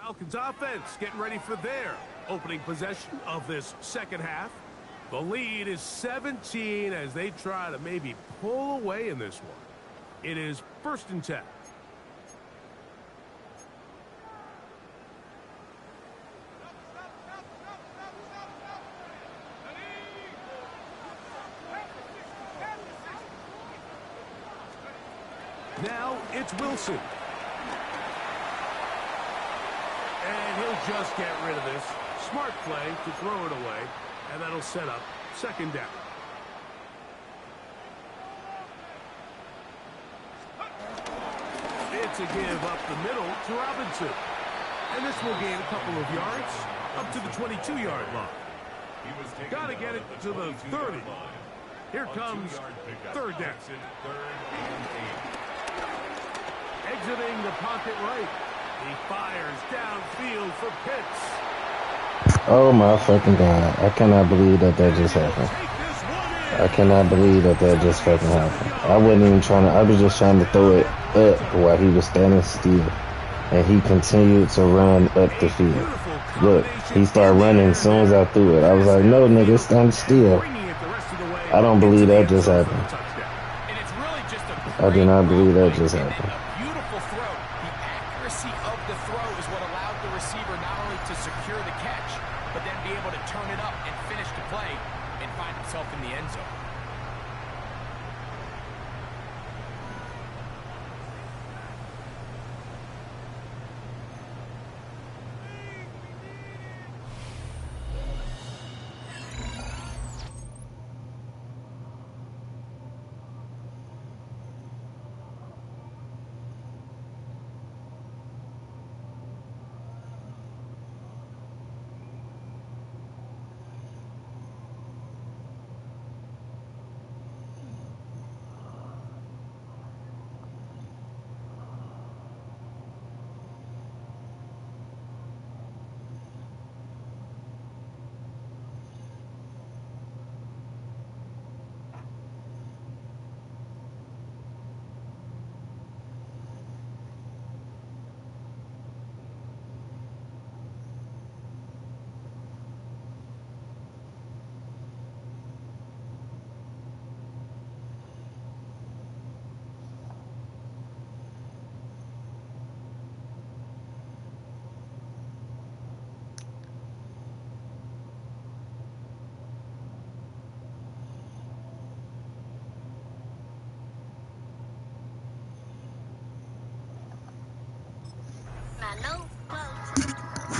Falcons offense getting ready for their opening possession of this second half. The lead is 17 as they try to maybe pull away in this one. It is 1st and 10. Now it's Wilson. And he'll just get rid of this. Smart play to throw it away. And that'll set up 2nd down. It's a give up the middle to Robinson. And this will gain a couple of yards up to the 22-yard line. Got to get it to the 30. Here comes 3rd down. Exiting the pocket right. He fires downfield for Pitts. Oh my fucking God. I cannot believe that just happened. I cannot believe that just fucking happened. I wasn't even trying to, I was just trying to throw it up while he was standing still. And he continued to run up the field. Look, he started running as soon as I threw it. I was like, no nigga, stand still. I don't believe that just happened. I do not believe that just happened.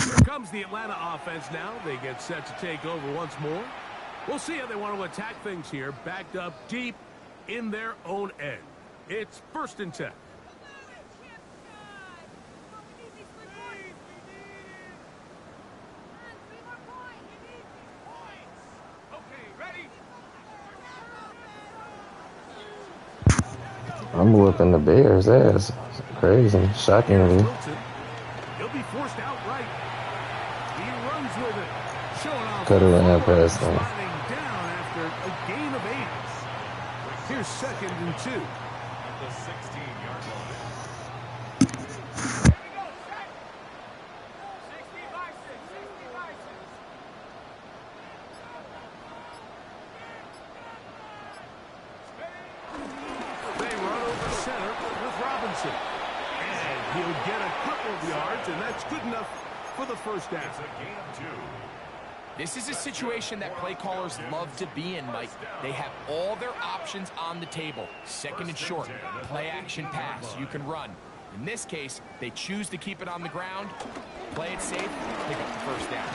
Here comes the Atlanta offense now. They get set to take over once more. We'll see how they want to attack things here. Backed up deep in their own end. It's 1st and 10. I'm whooping the Bears' ass. Crazy, shockingly. He'll be forced outright. He runs with it. Showing off. Could have ran past them. Down after a gain of 8. Here's 2nd and 2. At the 16-yard line. They run over center with Robinson. And he'll get a couple of yards, and that's good enough for the first down. It's a gain of 2. This is a situation that play callers love to be in, Mike. They have all their options on the table. Second and short, play action pass, you can run. In this case, they choose to keep it on the ground, play it safe, pick up the first down.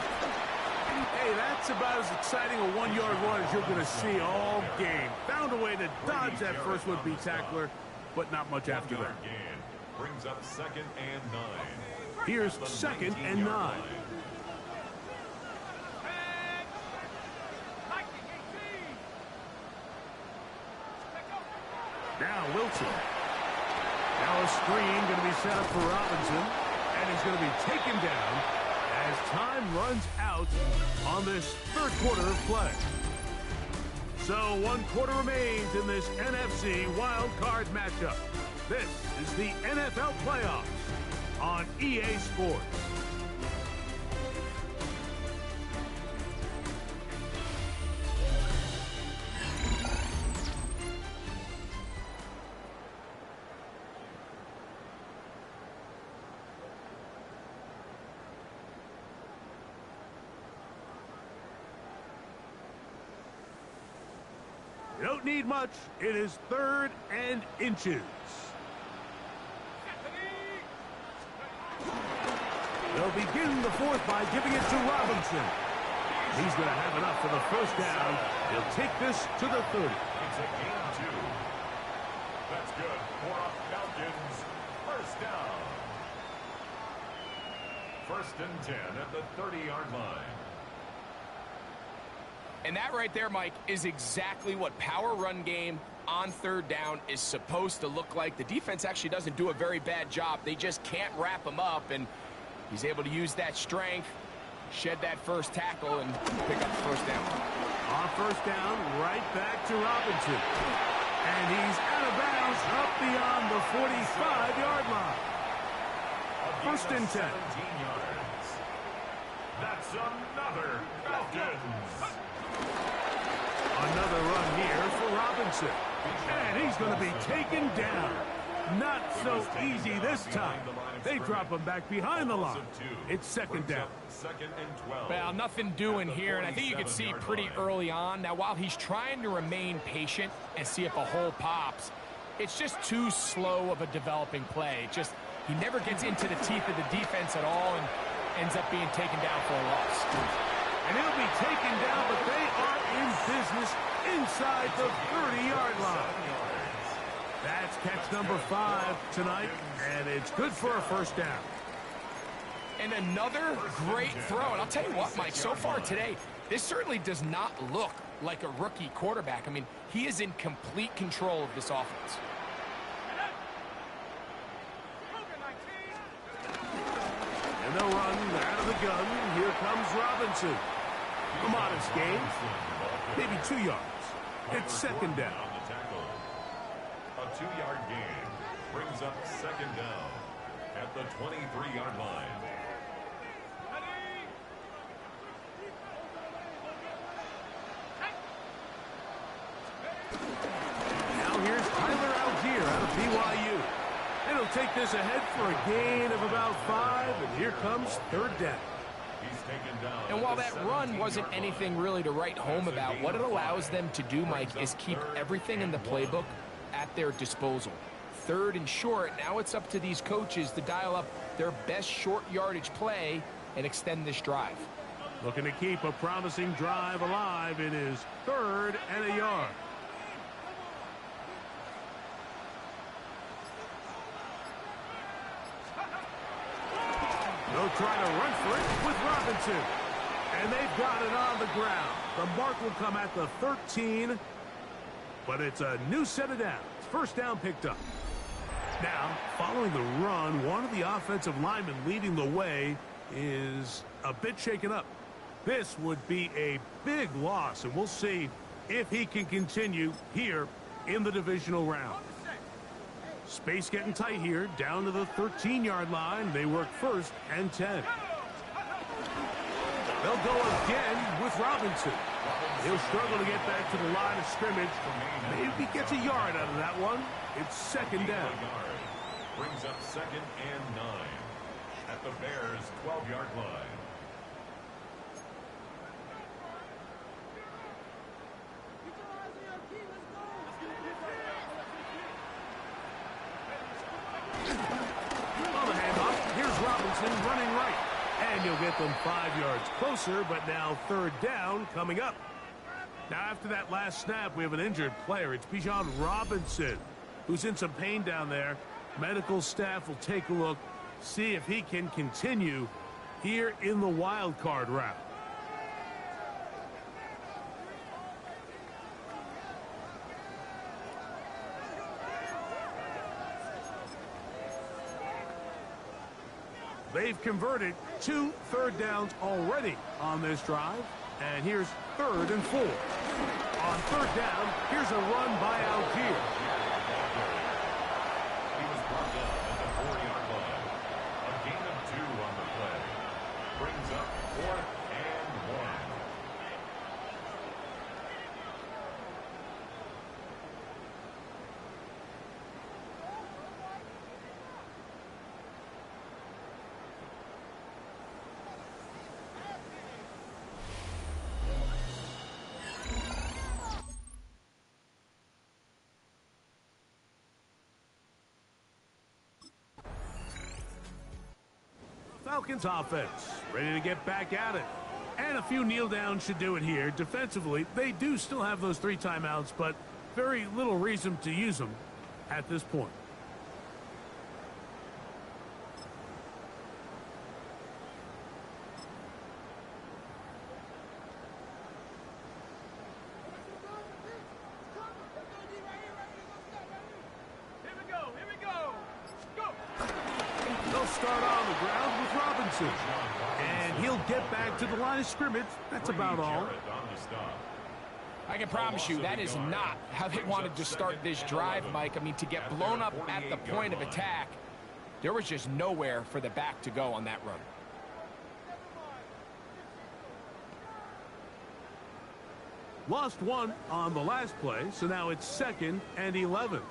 Hey, that's about as exciting a 1-yard run as you're going to see all game. Found a way to dodge that first would-be tackler, but not much after that. Brings up 2nd and 9. Here's 2nd and 9. Now Wilson. Now a screen going to be set up for Robinson, and he's going to be taken down as time runs out on this third quarter of play. So 1 quarter remains in this NFC wild card matchup. This is the NFL playoffs on EA Sports. You don't need much. It is 3rd and inches. They'll begin the fourth by giving it to Robinson. He's going to have enough for the first down. He'll take this to the 30. It's a gain of 2. That's good for a Falcons first down. 1st and 10 at the 30-yard line. And that right there, Mike, is exactly what power run game on 3rd down is supposed to look like. The defense actually doesn't do a very bad job. They just can't wrap him up, and he's able to use that strength, shed that first tackle, and pick up the first down. On first down, right back to Robinson. And he's out of bounds up beyond the 45-yard line. 1st and 10. 17 yards. That's another Falcons. Another run here for Robinson. And he's going to be taken down. Not so easy this time. They drop him back behind the line. It's 2nd down. 2nd and 12. Well, nothing doing here, and I think you can see pretty early on. Now, while he's trying to remain patient and see if a hole pops, it's just too slow of a developing play. He never gets into the teeth of the defense at all and ends up being taken down for a loss. And he'll be taken down, but they are in business inside the 30-yard line. That's catch number 5 tonight, and it's good for a first down. And another great throw. And I'll tell you what, Mike, so far today, this certainly does not look like a rookie quarterback. I mean, he is in complete control of this offense. And they'll run out of the gun. Here comes Robinson. A modest gain, maybe 2 yards. It's 2nd down. A 2-yard gain brings up 2nd down at the 23-yard line. Now here's Tyler Algier out of BYU. And he'll take this ahead for a gain of about 5, and here comes 3rd down. And while that run wasn't anything really to write home about, what it allows them to do, Mike, is keep everything in the playbook at their disposal. 3rd and short, now it's up to these coaches to dial up their best short yardage play and extend this drive. Looking to keep a promising drive alive. It is 3rd and a yard. They'll try to run for it with Robinson. And they've got it on the ground. The mark will come at the 13. But it's a new set of downs. First down picked up. Now, following the run, one of the offensive linemen leading the way is a bit shaken up. This would be a big loss, and we'll see if he can continue here in the divisional round. Space getting tight here, down to the 13-yard line. They work 1st and 10. They'll go again with Robinson. He'll struggle to get back to the line of scrimmage. Maybe gets a yard out of that one. It's 2nd down. Brings up 2nd and 9. at the Bears' 12-yard line. On the handoff, here's Robinson running right. And he'll get them 5 yards closer, but now third down coming up. Now, after that last snap, we have an injured player. It's Bijan Robinson, who's in some pain down there. Medical staff will take a look, see if he can continue here in the wild card route. They've converted 2 third downs already on this drive. And here's 3rd and 4. On third down, here's a run by Algier. He was brought down at the 4-yard line. A gain of 2 on the play. Brings up 4th and 1. Falcons offense ready to get back at it. And a few kneel downs should do it here. Defensively, they do still have those 3 timeouts, but very little reason to use them at this point. Start on the ground with Robinson. And he'll get back to the line of scrimmage. That's about all. I can promise you that is not how they wanted to start this drive, Mike. I mean, to get blown up at the point of attack, there was just nowhere for the back to go on that run. Lost 1 on the last play, so now it's 2nd and 11.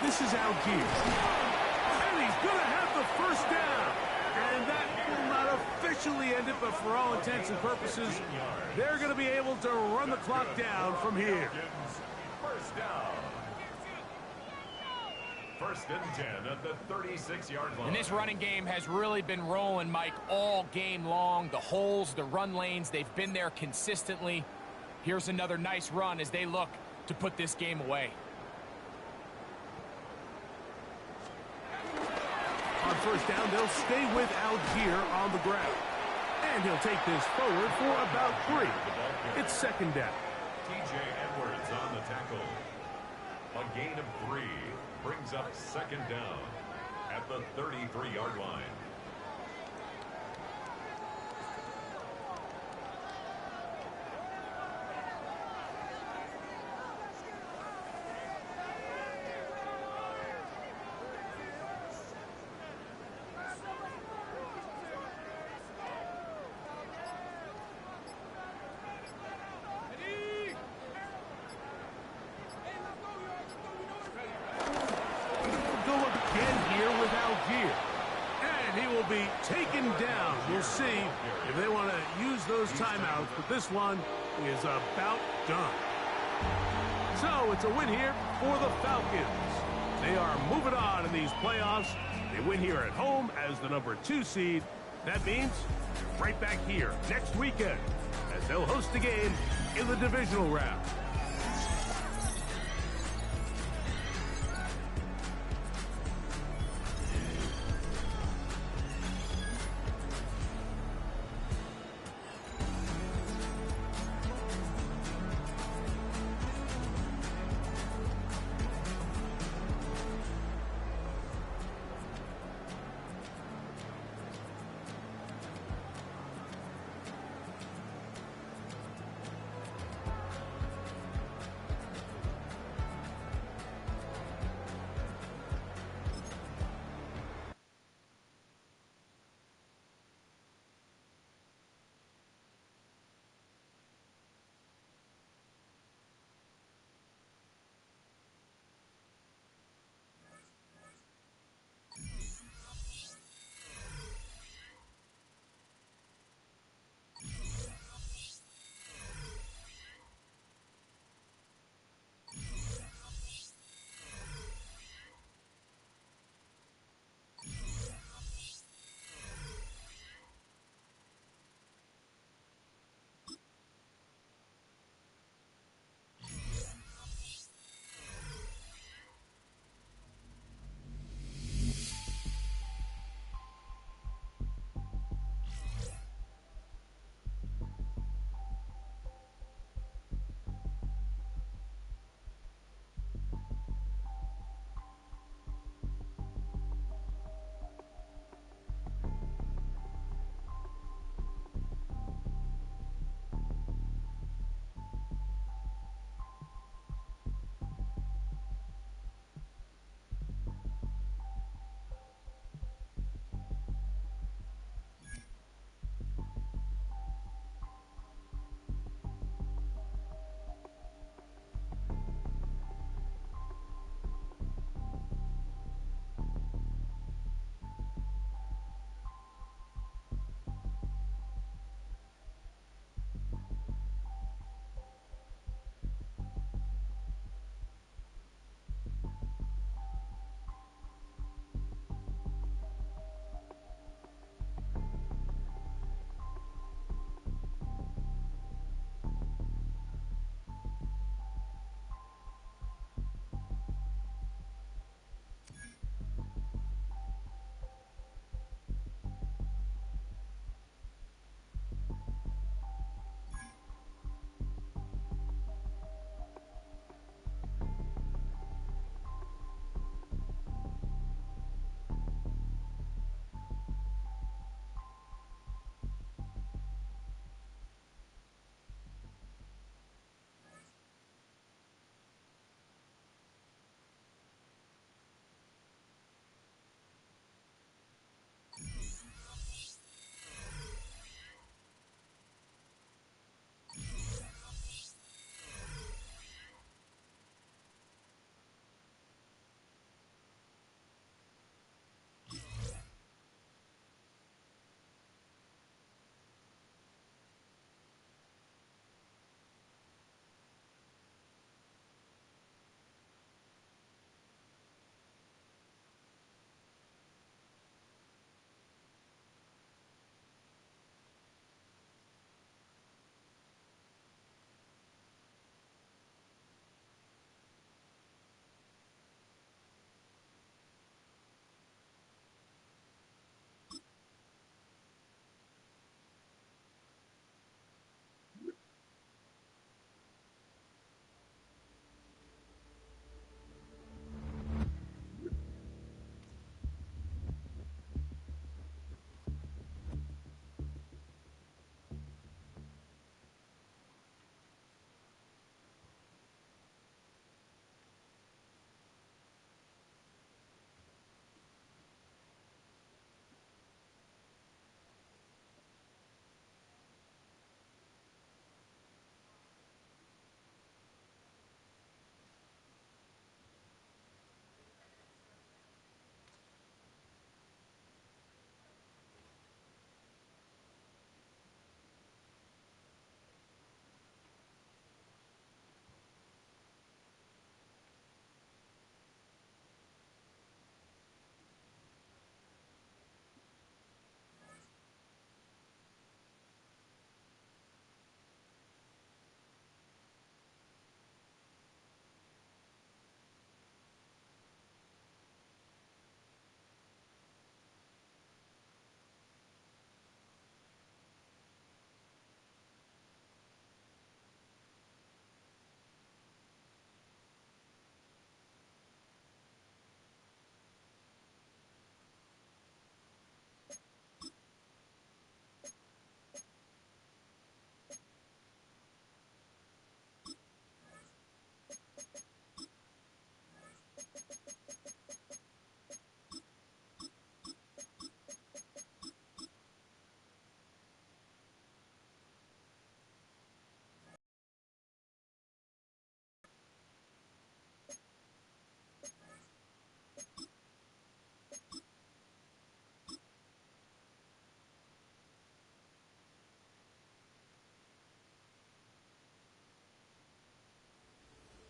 This is Algier. And he's going to have the first down. And that will not officially end it, but for all intents and purposes, they're going to be able to run the clock down from here. First down. 1st and 10 at the 36-yard line. And this running game has really been rolling, Mike, all game long. The holes, the run lanes, they've been there consistently. Here's another nice run as they look to put this game away. On first down, they'll stay with Algier on the ground. And he'll take this forward for about 3. It's 2nd down. T.J. Edwards on the tackle. A gain of 3 brings up 2nd down at the 33-yard line. Be taken down. We'll see if they want to use those timeouts, but this one is about done. So it's a win here for the Falcons. They are moving on in these playoffs. They win here at home as the number 2 seed. That means right back here next weekend as they'll host a game in the divisional round.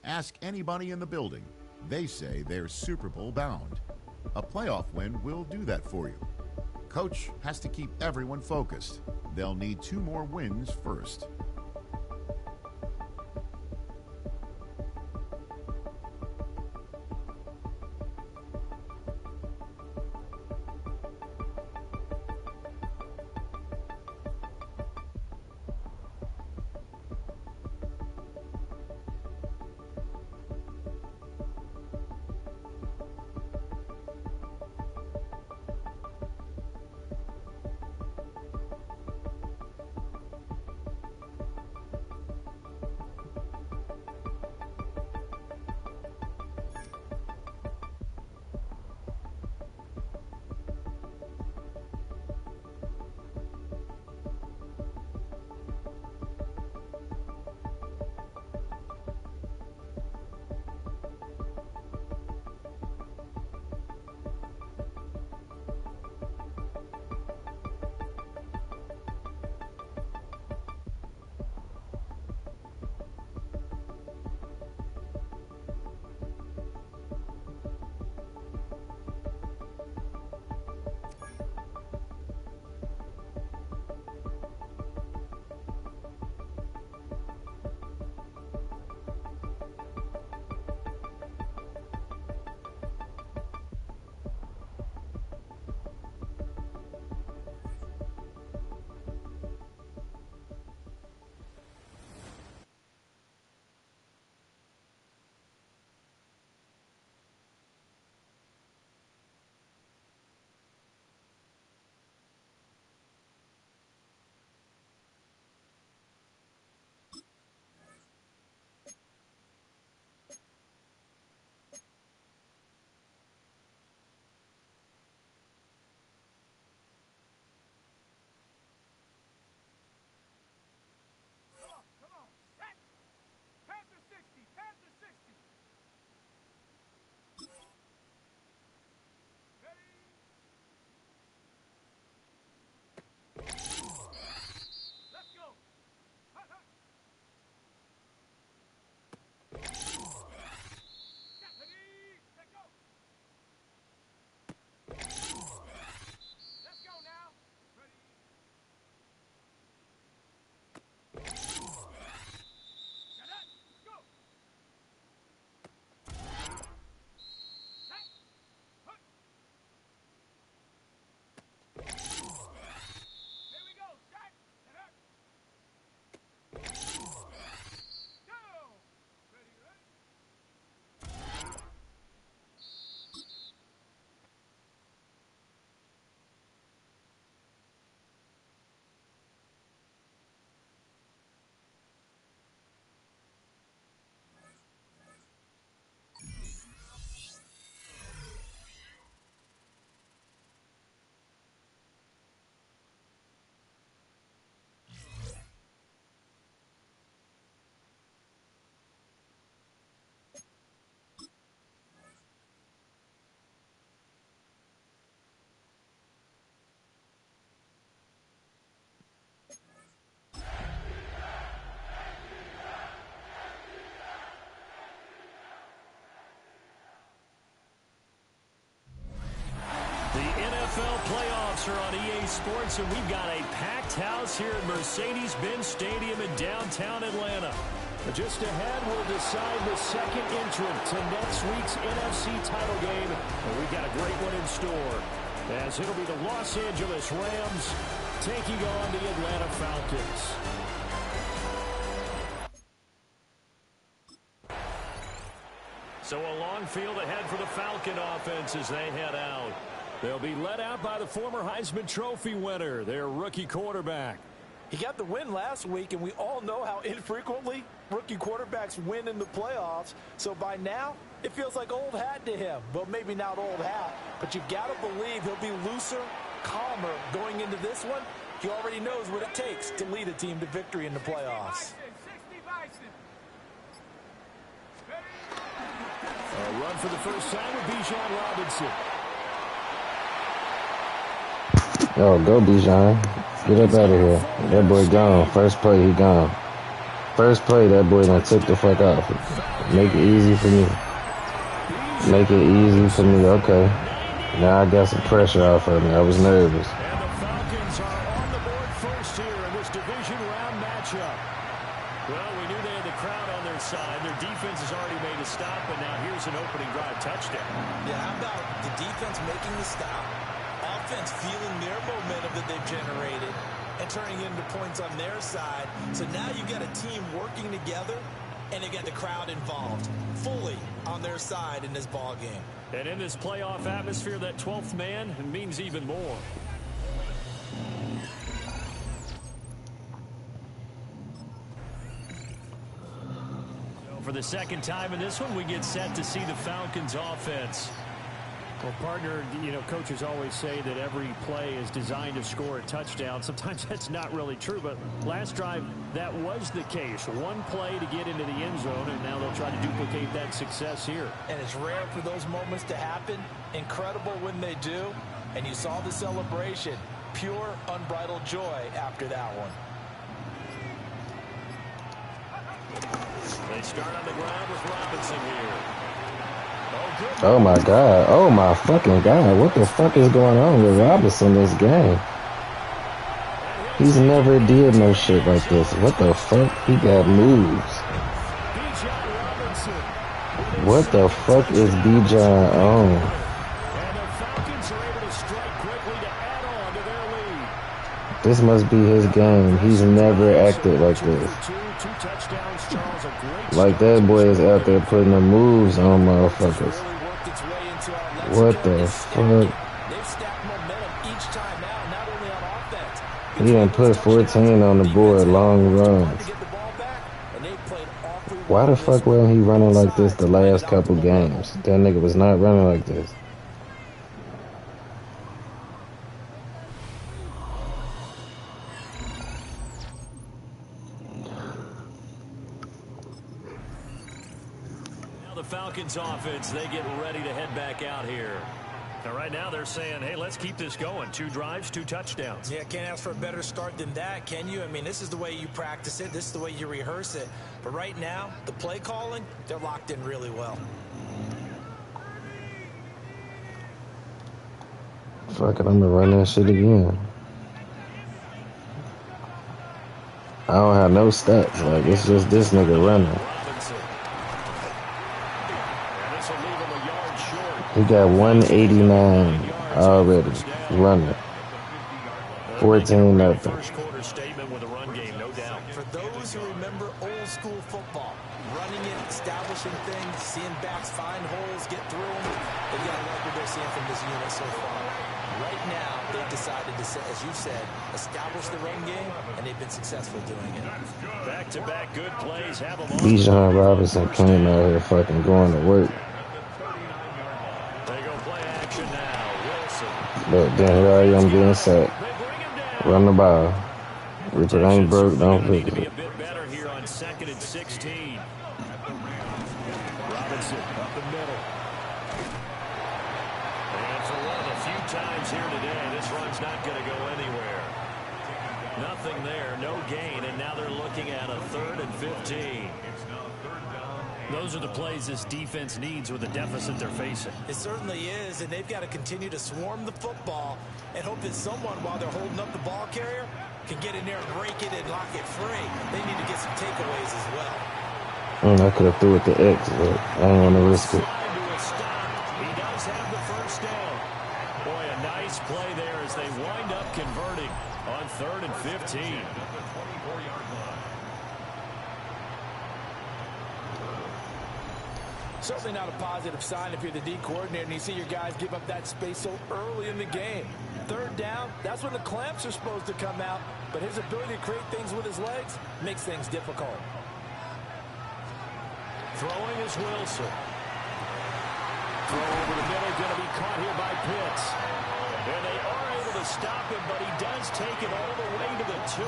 Ask anybody in the building. They say they're Super Bowl bound. A playoff win will do that for you. Coach has to keep everyone focused. They'll need 2 more wins first. NFL playoffs are on EA Sports, and we've got a packed house here at Mercedes-Benz Stadium in downtown Atlanta. But just ahead, we'll decide the second entrant to next week's NFC title game, and we've got a great one in store, as it'll be the Los Angeles Rams taking on the Atlanta Falcons. So a long field ahead for the Falcon offense as they head out. They'll be led out by the former Heisman Trophy winner, their rookie quarterback. He got the win last week, and we all know how infrequently rookie quarterbacks win in the playoffs. So by now, it feels like old hat to him. Well, maybe not old hat, but you've got to believe he'll be looser, calmer going into this one. He already knows what it takes to lead a team to victory in the playoffs. A run for the first time with Bijan Robinson. Oh, go Bijan. Get up out of here. That boy gone. First play, he gone. First play, that boy done took the fuck off. Make it easy for me. Make it easy for me. Okay. Now I got some pressure off of me. I was nervous. And the Falcons are on the board first here in this division round matchup. Well, we knew they had the crowd on their side. Their defense has already made a stop, and now here's an opening drive touchdown. Yeah, how about the defense making the stop, offense feeling their momentum that they've generated, and turning it into points on their side. So now you've got a team working together, and they've got the crowd involved fully on their side in this ball game. And in this playoff atmosphere, that 12th man means even more. So for the second time in this one, we get set to see the Falcons offense. Well, partner, you know, coaches always say that every play is designed to score a touchdown. Sometimes that's not really true, but last drive, that was the case. One play to get into the end zone, and now they'll try to duplicate that success here. And it's rare for those moments to happen. Incredible when they do. And you saw the celebration. Pure, unbridled joy after that one. They start on the ground with Robinson here. Oh my God. Oh my fucking God. What the fuck is going on with Robinson this game? He's never did no shit like this. What the fuck? He got moves. What the fuck is Bijan on? This must be his game. He's never acted like this. Like that boy is out there putting the moves on motherfuckers. What the fuck? He done put 14 on the board, long runs. Why the fuck wasn't he running like this the last couple games? That nigga was not running like this. Falcons offense, they get ready to head back out here. Now, right now, they're saying, hey, let's keep this going. 2 drives, 2 touchdowns. Yeah, can't ask for a better start than that, can you? I mean, this is the way you practice it. This is the way you rehearse it. But right now, the play calling, they're locked in really well. Fuck it, I'm gonna run that shit again. I don't have no stats. Like, it's just this nigga running. He got 189 already running. 14 nothing. First quarter statement with a run game, no doubt. For those who remember old school football, running it, establishing things, seeing backs find holes, get through them, they've got to like what they're seeing from this unit so far. Right now, they've decided to, as you said, establish the run game, and they've been successful doing it. Back-to-back good plays have them on. Bijan Robinson came out here fucking going to work. But then here I am getting sacked. Run the ball. If it ain't broke, don't fix it. A bit better here on 2nd and 16. Robinson up the middle. And for one of the few times here today, this run's not going to go anywhere. Nothing there, no gain, and now they're looking at a 3rd and 15. Those are the plays this defense needs with the deficit they're facing. It certainly is, and they've got to continue to swarm the football and hope that someone, while they're holding up the ball carrier, can get in there and break it and lock it free. They need to get some takeaways as well. I could have threw it to X, but I didn't want to risk it. He does have the first down. Boy, a nice play there as they wind up converting on 3rd and 15. Certainly not a positive sign if you're the D coordinator and you see your guys give up that space so early in the game. 3rd down, that's when the clamps are supposed to come out, but his ability to create things with his legs makes things difficult. Throwing is Wilson. Throw over the middle, going to be caught here by Pitts. And they are able to stop him, but he does take it all the way to the 2.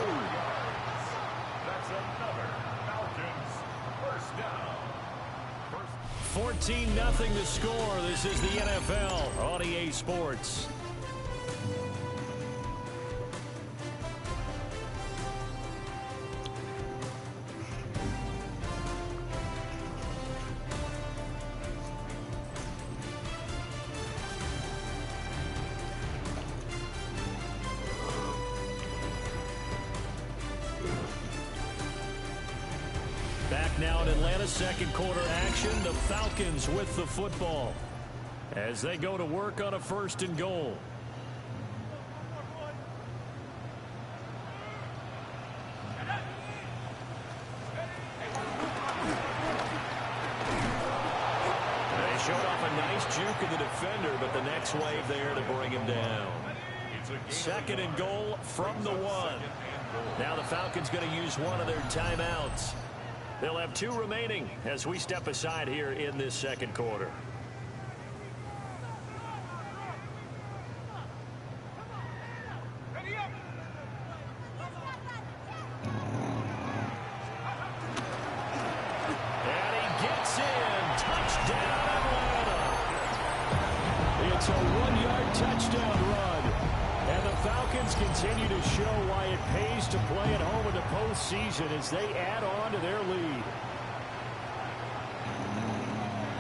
That's another Falcons first down. 14-0 to score. This is the NFL on EA Sports. Back now in Atlanta, second quarter action. The Falcons with the football as they go to work on a 1st and goal. They showed off a nice juke of the defender, but the next wave there to bring him down. 2nd and goal from the 1. Now the Falcons going to use one of their timeouts. They'll have 2 remaining as we step aside here in this second quarter. And he gets in. Touchdown, Atlanta. It's a 1-yard touchdown run. And the Falcons continue to show why it pays to play at home in the postseason as they add on to their lead.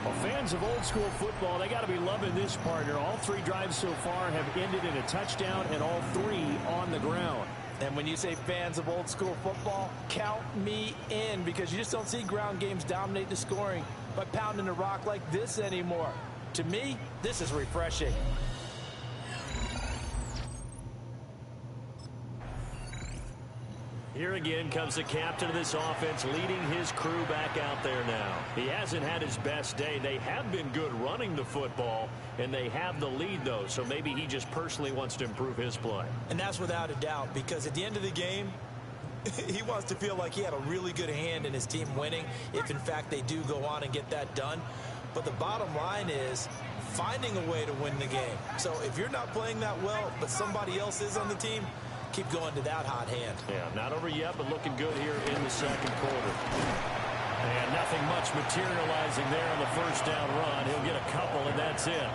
Well, fans of old school football, they got to be loving this, partner. All 3 drives so far have ended in a touchdown, and all 3 on the ground. And when you say fans of old school football, count me in, because you just don't see ground games dominate the scoring by pounding the rock like this anymore. To me, this is refreshing. Here again comes the captain of this offense, leading his crew back out there now. He hasn't had his best day. They have been good running the football, and they have the lead, though, so maybe he just personally wants to improve his play. And that's without a doubt, because at the end of the game, he wants to feel like he had a really good hand in his team winning, if in fact they do go on and get that done. But the bottom line is finding a way to win the game. So if you're not playing that well, but somebody else is on the team, keep going to that hot hand. Yeah, not over yet, but looking good here in the second quarter. And nothing much materializing there on the 1st down run. He'll get a couple, and that's it.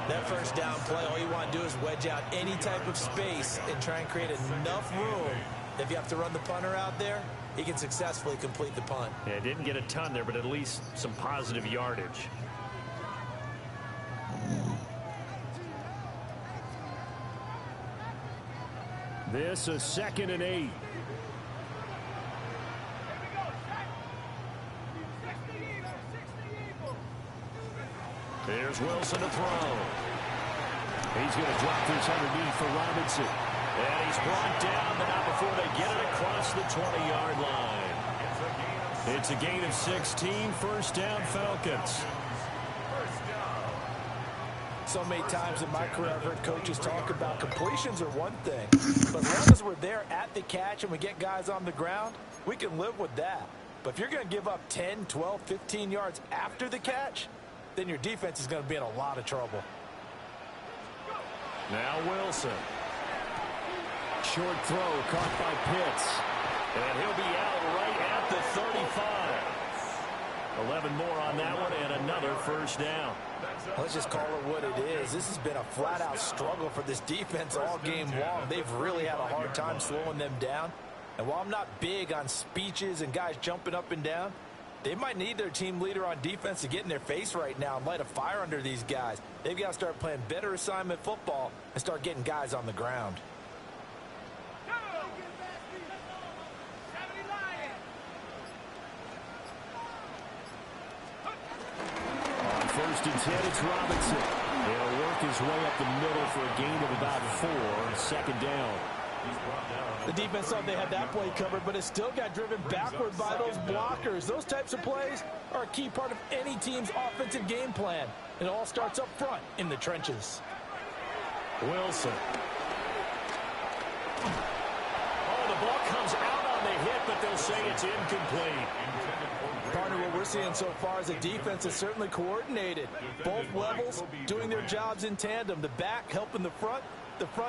That 1st down play, all you want to do is wedge out any type of space and try and create enough room. If you have to run the punter out there, he can successfully complete the punt. Yeah, didn't get a ton there, but at least some positive yardage. This is 2nd and 8. There's Wilson to throw. He's going to drop this underneath for Robinson. And he's brought down, but not before they get it across the 20-yard line. It's a gain of 16, 1st down Falcons. So many times in my career I've heard coaches talk about completions are one thing, but as long as we're there at the catch and we get guys on the ground, we can live with that. But if you're going to give up 10, 12, 15 yards after the catch, then your defense is going to be in a lot of trouble. Now Wilson. Short throw caught by Pitts. And he'll be out right at the 35. 11 more on that one and another 1st down. Let's just call it what it is. This has been a flat-out struggle for this defense all game long. They've really had a hard time slowing them down. And while I'm not big on speeches and guys jumping up and down, they might need their team leader on defense to get in their face right now and light a fire under these guys. They've got to start playing better assignment football and start getting guys on the ground. On 1st and 10, it's Robinson. He'll work his way up the middle for a gain of about 4. 2nd down. The defense thought they had that play covered, but it still got driven backward by those blockers. Those types of plays are a key part of any team's offensive game plan. It all starts up front in the trenches. Wilson. Oh, the ball comes out on the hit, but they'll say it's incomplete. Partner, what we're seeing so far is a defense is certainly coordinated. Both levels doing their jobs in tandem. The back helping the front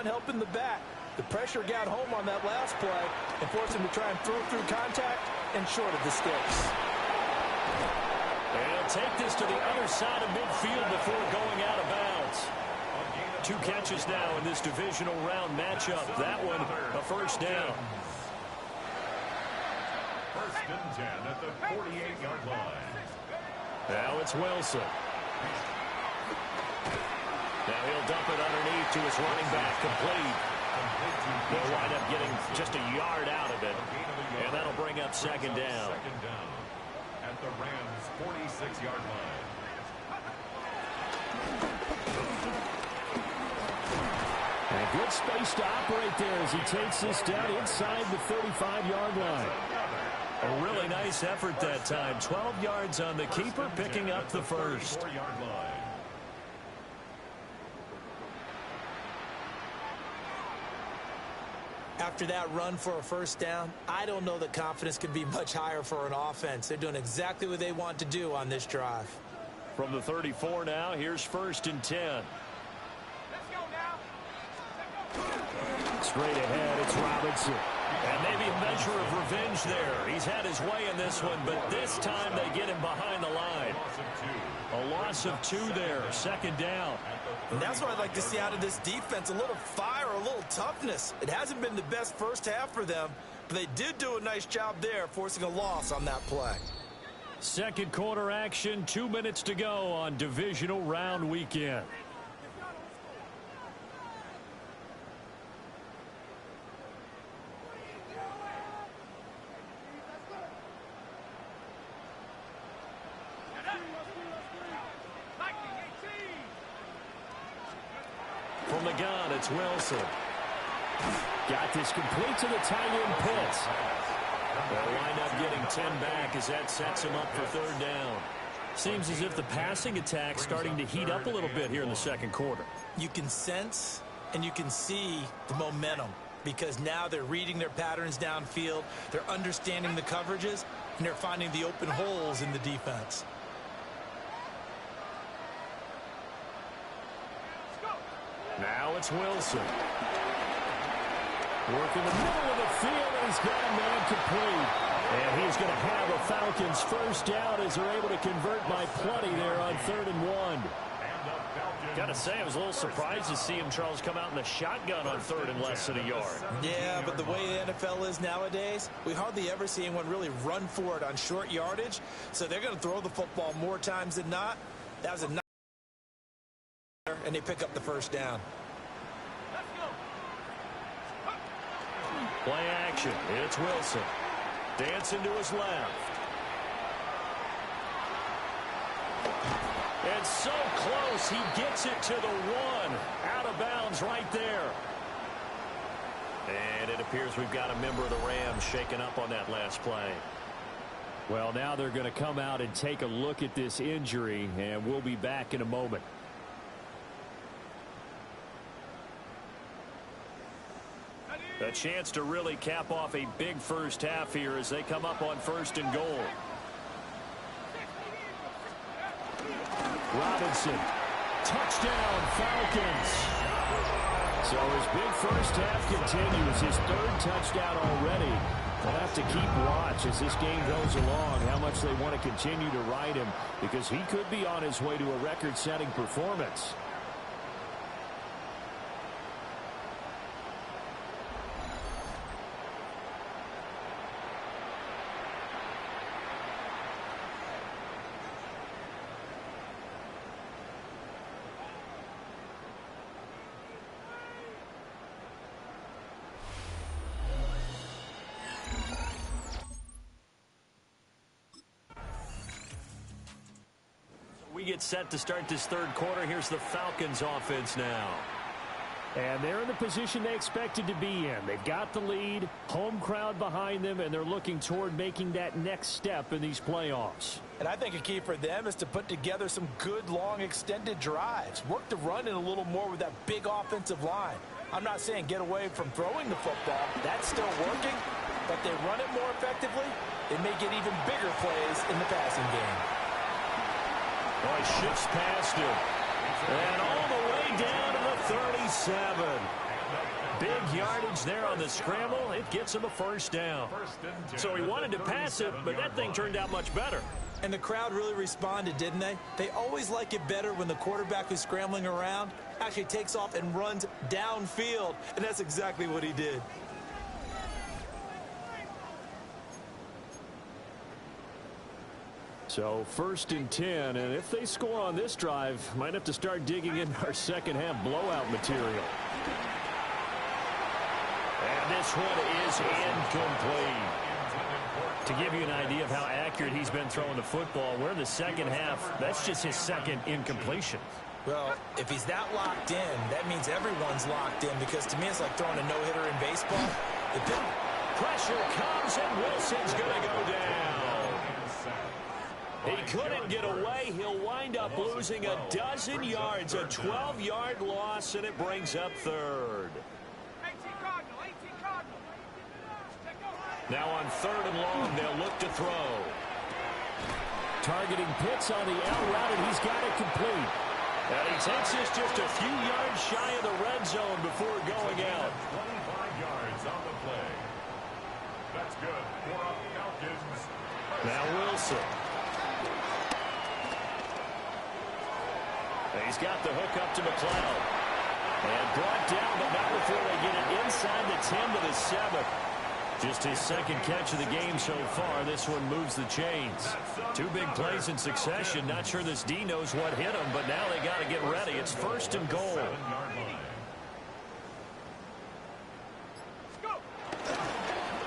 helping the back. The pressure got home on that last play and forced him to try and throw through contact and short of the sticks. And he'll take this to the other side of midfield before going out of bounds. 2 catches now in this divisional round matchup. That one, a 1st down. 1st and 10 at the 48-yard line. Now it's Wilson. Now he'll dump it underneath to his running back, complete. They'll wind up getting just a yard out of it. And that'll bring up up second down. Second down at the Rams' 46-yard line. And good space to operate there as he takes this down inside the 35-yard line. A really nice effort that time. 12 yards on the keeper, picking up the first. 34-yard line. After that run for a first down, I don't know that confidence can be much higher for an offense. They're doing exactly what they want to do on this drive. From the 34 now, here's 1st and 10. Straight ahead, it's Robinson. And maybe a measure of revenge there. He's had his way in this one, but this time they get him behind the line. A loss of 2 there, 2nd down. And that's what I'd like to see out of this defense, a little fire, a little toughness. It hasn't been the best first half for them, but they did do a nice job there, forcing a loss on that play. Second quarter action, 2 minutes to go on divisional round weekend. From the gun, it's Wilson. Got this complete to the tight end Pitts. They'll wind up getting 10 back as that sets him up for 3rd down. Seems as if the passing attack's starting to heat up a little bit here in the second quarter. You can sense and you can see the momentum because now they're reading their patterns downfield, they're understanding the coverages, and they're finding the open holes in the defense. Now it's Wilson. Working the middle of the field, and he's got a man complete. And he's going to have a Falcons first down as they're able to convert by plenty there on 3rd and 1. Got to say, I was a little surprised to see him, Charles, come out in the shotgun on 3rd and less than a yard. Yeah, but the way the NFL is nowadays, we hardly ever see anyone really run for it on short yardage. So they're going to throw the football more times than not. That was a nice and they pick up the first down. Play action. It's Wilson. Dancing to his left. And so close, he gets it to the 1. Out of bounds right there. And it appears we've got a member of the Rams shaken up on that last play. Well, now they're going to come out and take a look at this injury, and we'll be back in a moment. A chance to really cap off a big first half here as they come up on 1st and goal. Robinson. Touchdown, Falcons. So his big first half continues. His 3rd touchdown already. They'll have to keep watch as this game goes along, how much they want to continue to ride him, because he could be on his way to a record-setting performance. We get set to start this 3rd quarter. Here's the Falcons offense now. And they're in the position they expected to be in. They've got the lead, home crowd behind them, and they're looking toward making that next step in these playoffs. And I think a key for them is to put together some good, long, extended drives. Work the run in a little more with that big offensive line. I'm not saying get away from throwing the football. That's still working. But they run it more effectively, they may get even bigger plays in the passing game. Oh, he shifts past him. And all the way down to the 37. Big yardage there on the scramble. It gets him a first down. So he wanted to pass it, but that thing turned out much better. And the crowd really responded, didn't they? They always like it better when the quarterback who's scrambling around actually takes off and runs downfield. And that's exactly what he did. So 1st and 10, and if they score on this drive, might have to start digging in our second half blowout material. And this one is incomplete. To give you an idea of how accurate he's been throwing the football, we're in the second half. That's just his second incompletion. Well, if he's that locked in, that means everyone's locked in, because to me it's like throwing a no-hitter in baseball. Pressure comes, and Wilson's going to go down. He couldn't get away. He'll wind up losing a dozen yards, a 12-yard loss, and it brings up third. Now on third and long, they'll look to throw. Targeting Pitts on the L route, and he's got it complete. And he takes this just a few yards shy of the red zone before going out. 25 yards on the play. That's good for a Falcons. Now Wilson. He's got the hook up to McLeod. And brought down, but not before they get it inside the 10 to the 7. Just his second catch of the game so far. This one moves the chains. Two big plays in succession. Not sure this D knows what hit him, but now they got to get ready. It's first and goal.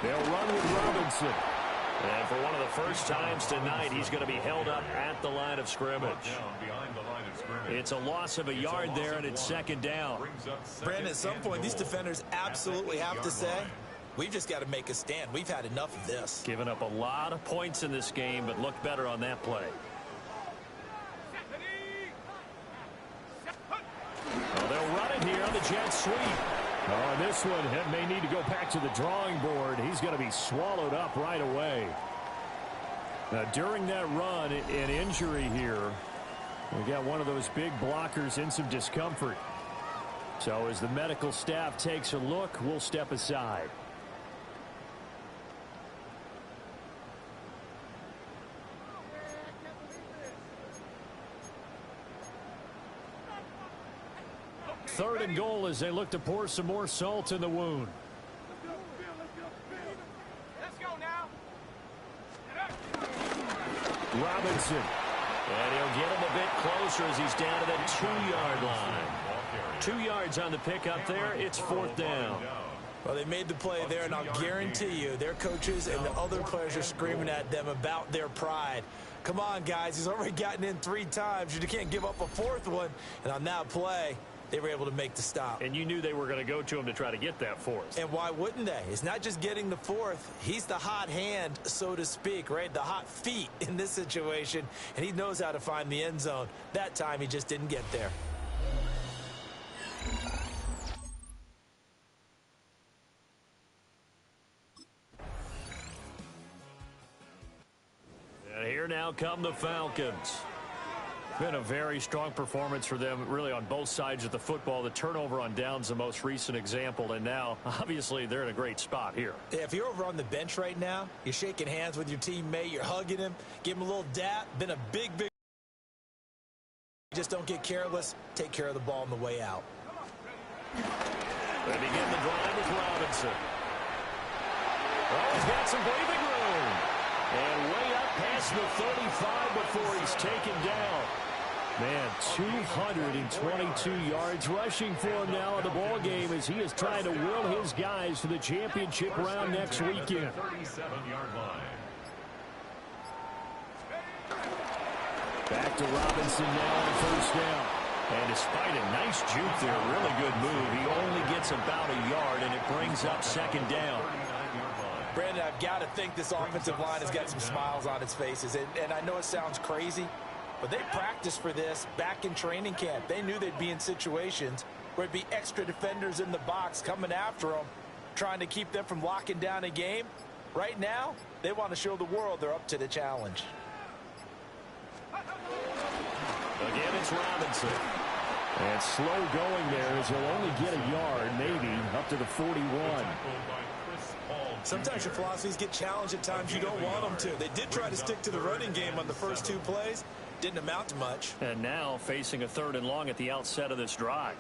They'll run with Robinson. And for one of the first times tonight, he's going to be held up at the line of scrimmage. It's a loss of a yard there, and it's second down. Brandon, at some point, these defenders absolutely have to say, we've just got to make a stand. We've had enough of this. Given up a lot of points in this game, but looked better on that play. Well, they'll run it here on the jet sweep. Oh, and this one may need to go back to the drawing board. He's going to be swallowed up right away. Now, during that run, an injury here. We got one of those big blockers in some discomfort. So as the medical staff takes a look, we'll step aside. Third and goal as they look to pour some more salt in the wound. Let's go now. Robinson. And he'll get him a bit closer as he's down to that 2-yard line. 2 yards on the pickup there. It's fourth down. Well, they made the play there, and I'll guarantee you their coaches and the other players are screaming at them about their pride. Come on, guys. He's already gotten in 3 times. You can't give up a fourth one. And on that play, they were able to make the stop. And you knew they were going to go to him to try to get that fourth. And why wouldn't they? It's not just getting the fourth. He's the hot hand, so to speak, right? The hot feet in this situation. And he knows how to find the end zone. That time, he just didn't get there. And here now come the Falcons. Been a very strong performance for them, really, on both sides of the football. The turnover on downs, the most recent example, and now, obviously, they're in a great spot here. Yeah, if you're over on the bench right now, you're shaking hands with your teammate, you're hugging him, give him a little dap, been a big, just don't get careless, take care of the ball on the way out. They begin the drive with Robinson. Oh, he's got some breathing room. And way up past the 35 before he's taken down. Man, 222 yards rushing for him now in the ball game as he is trying to will his guys to the championship round next weekend. 37-yard line. Back to Robinson now on first down. And despite a nice juke there, really good move, he only gets about a yard, and it brings up second down. Brandon, I've got to think this offensive line has got some smiles on its faces. And I know it sounds crazy, but they practiced for this back in training camp. They knew they'd be in situations where it'd be extra defenders in the box coming after them, trying to keep them from locking down a game. Right now, they want to show the world they're up to the challenge. Again, it's Robinson. And slow going there as he'll only get a yard, maybe, up to the 41. Sometimes your philosophies get challenged at times you don't want them to. They did try to stick to the running game on the first 2 plays. Didn't amount to much. And now facing a third and long at the outset of this drive.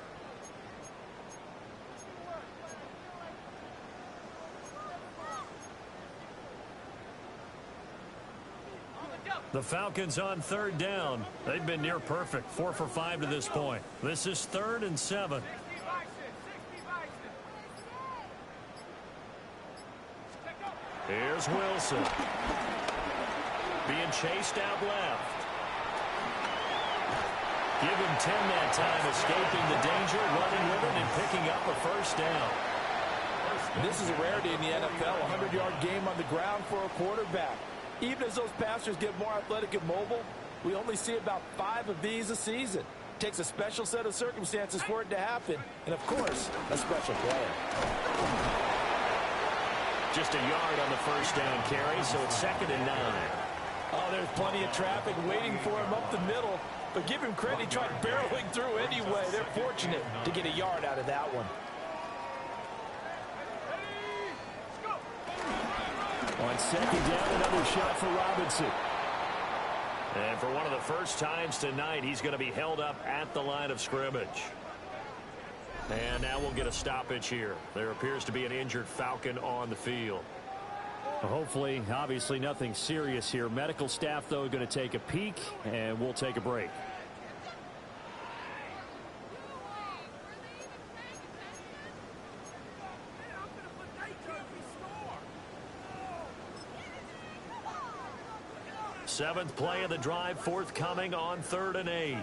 The Falcons on third down. They've been near perfect. 4 for 5 to this point. This is 3rd and 7. Here's Wilson. Being chased out left. Give him 10 that time, escaping the danger, running with it, and picking up a first down. This is a rarity in the NFL, a 100-yard game on the ground for a quarterback. Even as those passers get more athletic and mobile, we only see about 5 of these a season. It takes a special set of circumstances for it to happen, and of course, a special player. Just a yard on the first down carry, so it's 2nd and 9. Oh, there's plenty of traffic waiting for him up the middle, but give him credit, he tried barreling through anyway. They're fortunate to get a yard out of that one. On 2nd down, another shot for Robinson. And for one of the first times tonight, he's going to be held up at the line of scrimmage. And now we'll get a stoppage here. There appears to be an injured Falcon on the field. Hopefully, obviously nothing serious here. Medical staff, though, going to take a peek, and we'll take a break. Seventh play of the drive forthcoming on 3rd and 8.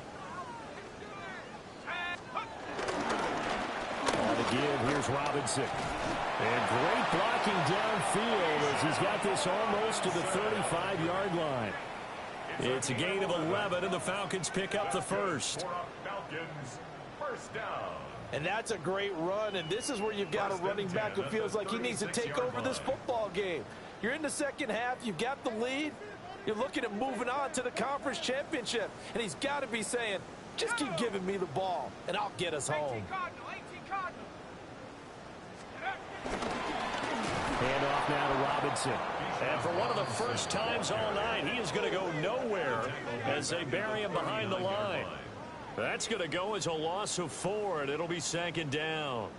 On the give, here's Robinson. And great blocking downfield as he's got this almost to the 35-yard line. It's a gain of 11, and the Falcons pick up the first. Falcons, first down. And that's a great run, and this is where you've got a running back who feels like he needs to take over this football game. You're in the second half, you've got the lead. You're looking at moving on to the conference championship. And he's got to be saying, just keep giving me the ball, and I'll get us home. Hand off now to Robinson. And for one of the first times all night, he is going to go nowhere as they bury him behind the line. That's going to go as a loss of 4, and it'll be 2nd down.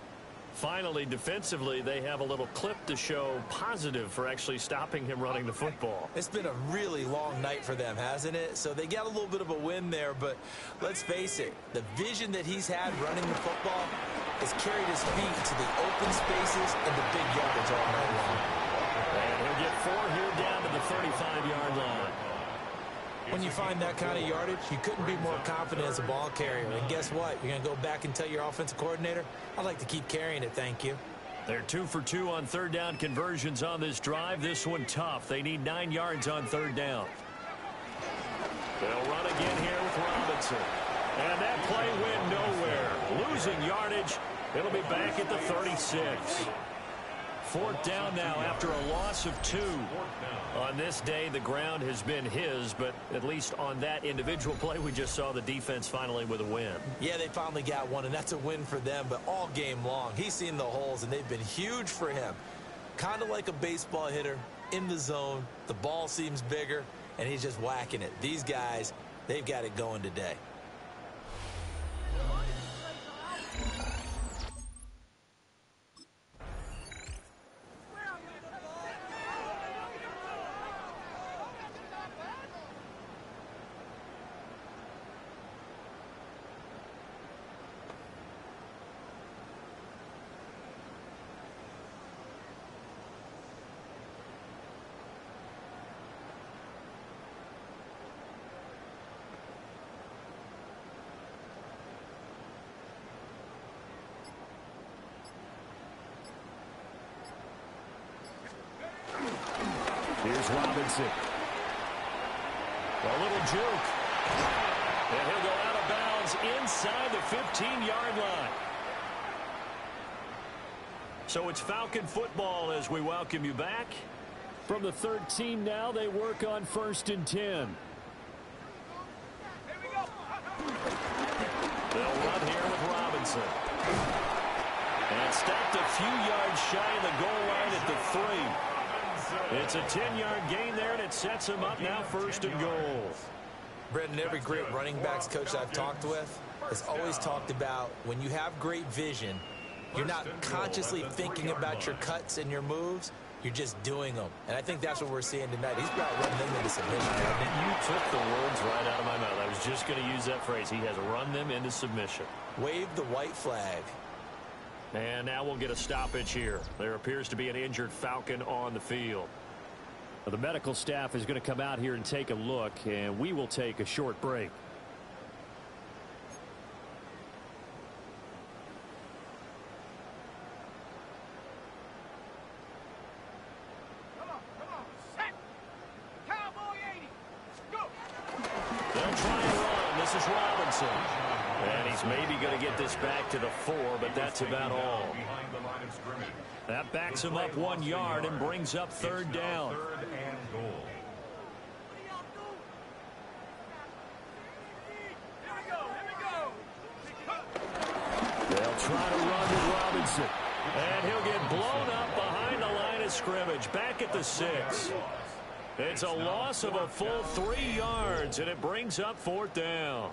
Finally, defensively, they have a little clip to show positive for actually stopping him running the football. It's been a really long night for them, hasn't it? So they got a little bit of a win there, but let's face it, the vision that he's had running the football has carried his feet to the open spaces and the big yardage all night long. And he'll get 4 here down to the 35-yard line. When you find that kind of yardage, you couldn't be more confident as a ball carrier. And guess what? You're going to go back and tell your offensive coordinator, I'd like to keep carrying it, thank you. They're 2 for 2 on 3rd down conversions on this drive. This one tough. They need 9 yards on 3rd down. They'll run again here with Robinson. And that play went nowhere. Losing yardage. It'll be back at the 36. 4th down now after a loss of 2. On this day, the ground has been his, but at least on that individual play, we just saw the defense finally with a win. Yeah, they finally got one, and that's a win for them, but all game long, he's seen the holes, and they've been huge for him. Kind of like a baseball hitter in the zone. The ball seems bigger, and he's just whacking it. These guys, they've got it going today. Here's Robinson. A little juke. And he'll go out of bounds inside the 15-yard line. So it's Falcon football as we welcome you back. From the 13 now, they work on 1st and 10. They'll run here with Robinson. And stopped a few yards shy of the goal line at the 3. It's a 10-yard gain there, and it sets him up now 1st and goal. Brendan, every great running backs coach I've talked with has always talked about when you have great vision, you're not consciously thinking about your cuts and your moves. You're just doing them. And I think that's what we're seeing tonight. He's about running them into submission. You took the words right out of my mouth. I was just going to use that phrase. He has run them into submission. Wave the white flag. And now we'll get a stoppage here. There appears to be an injured Falcon on the field. Well, the medical staff is going to come out here and take a look, and we will take a short break. They'll try and run. This is Robinson. And he's maybe going to get this back to the 4, but that's about all. That backs him up 1 yard and brings up 3rd down. Third and goal. They'll try to run with Robinson. And he'll get blown up behind the line of scrimmage. Back at the 6. It's a loss of a full 3 yards, and it brings up 4th down.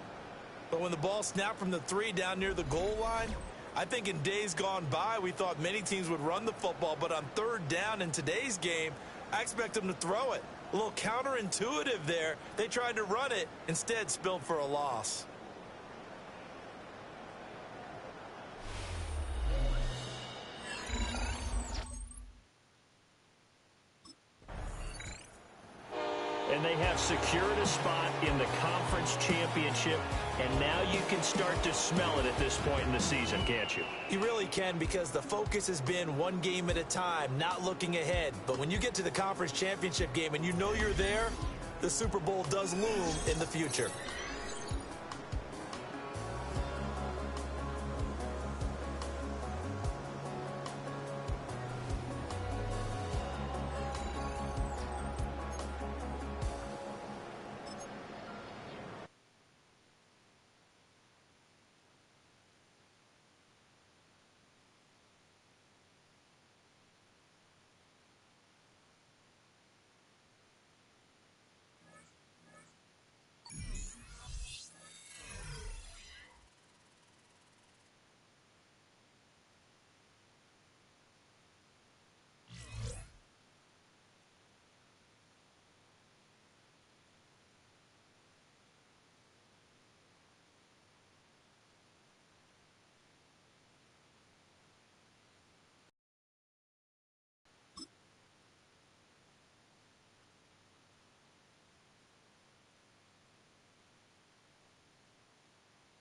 But when the ball snapped from the 3 down near the goal line, I think in days gone by, we thought many teams would run the football, but on 3rd down in today's game, I expect them to throw it. A little counterintuitive there. They tried to run it, instead spilled for a loss. And they have secured a spot in the conference championship, and now you can start to smell it at this point in the season, can't you? You really can, because the focus has been one game at a time, not looking ahead. But when you get to the conference championship game and you know you're there, the Super Bowl does loom in the future.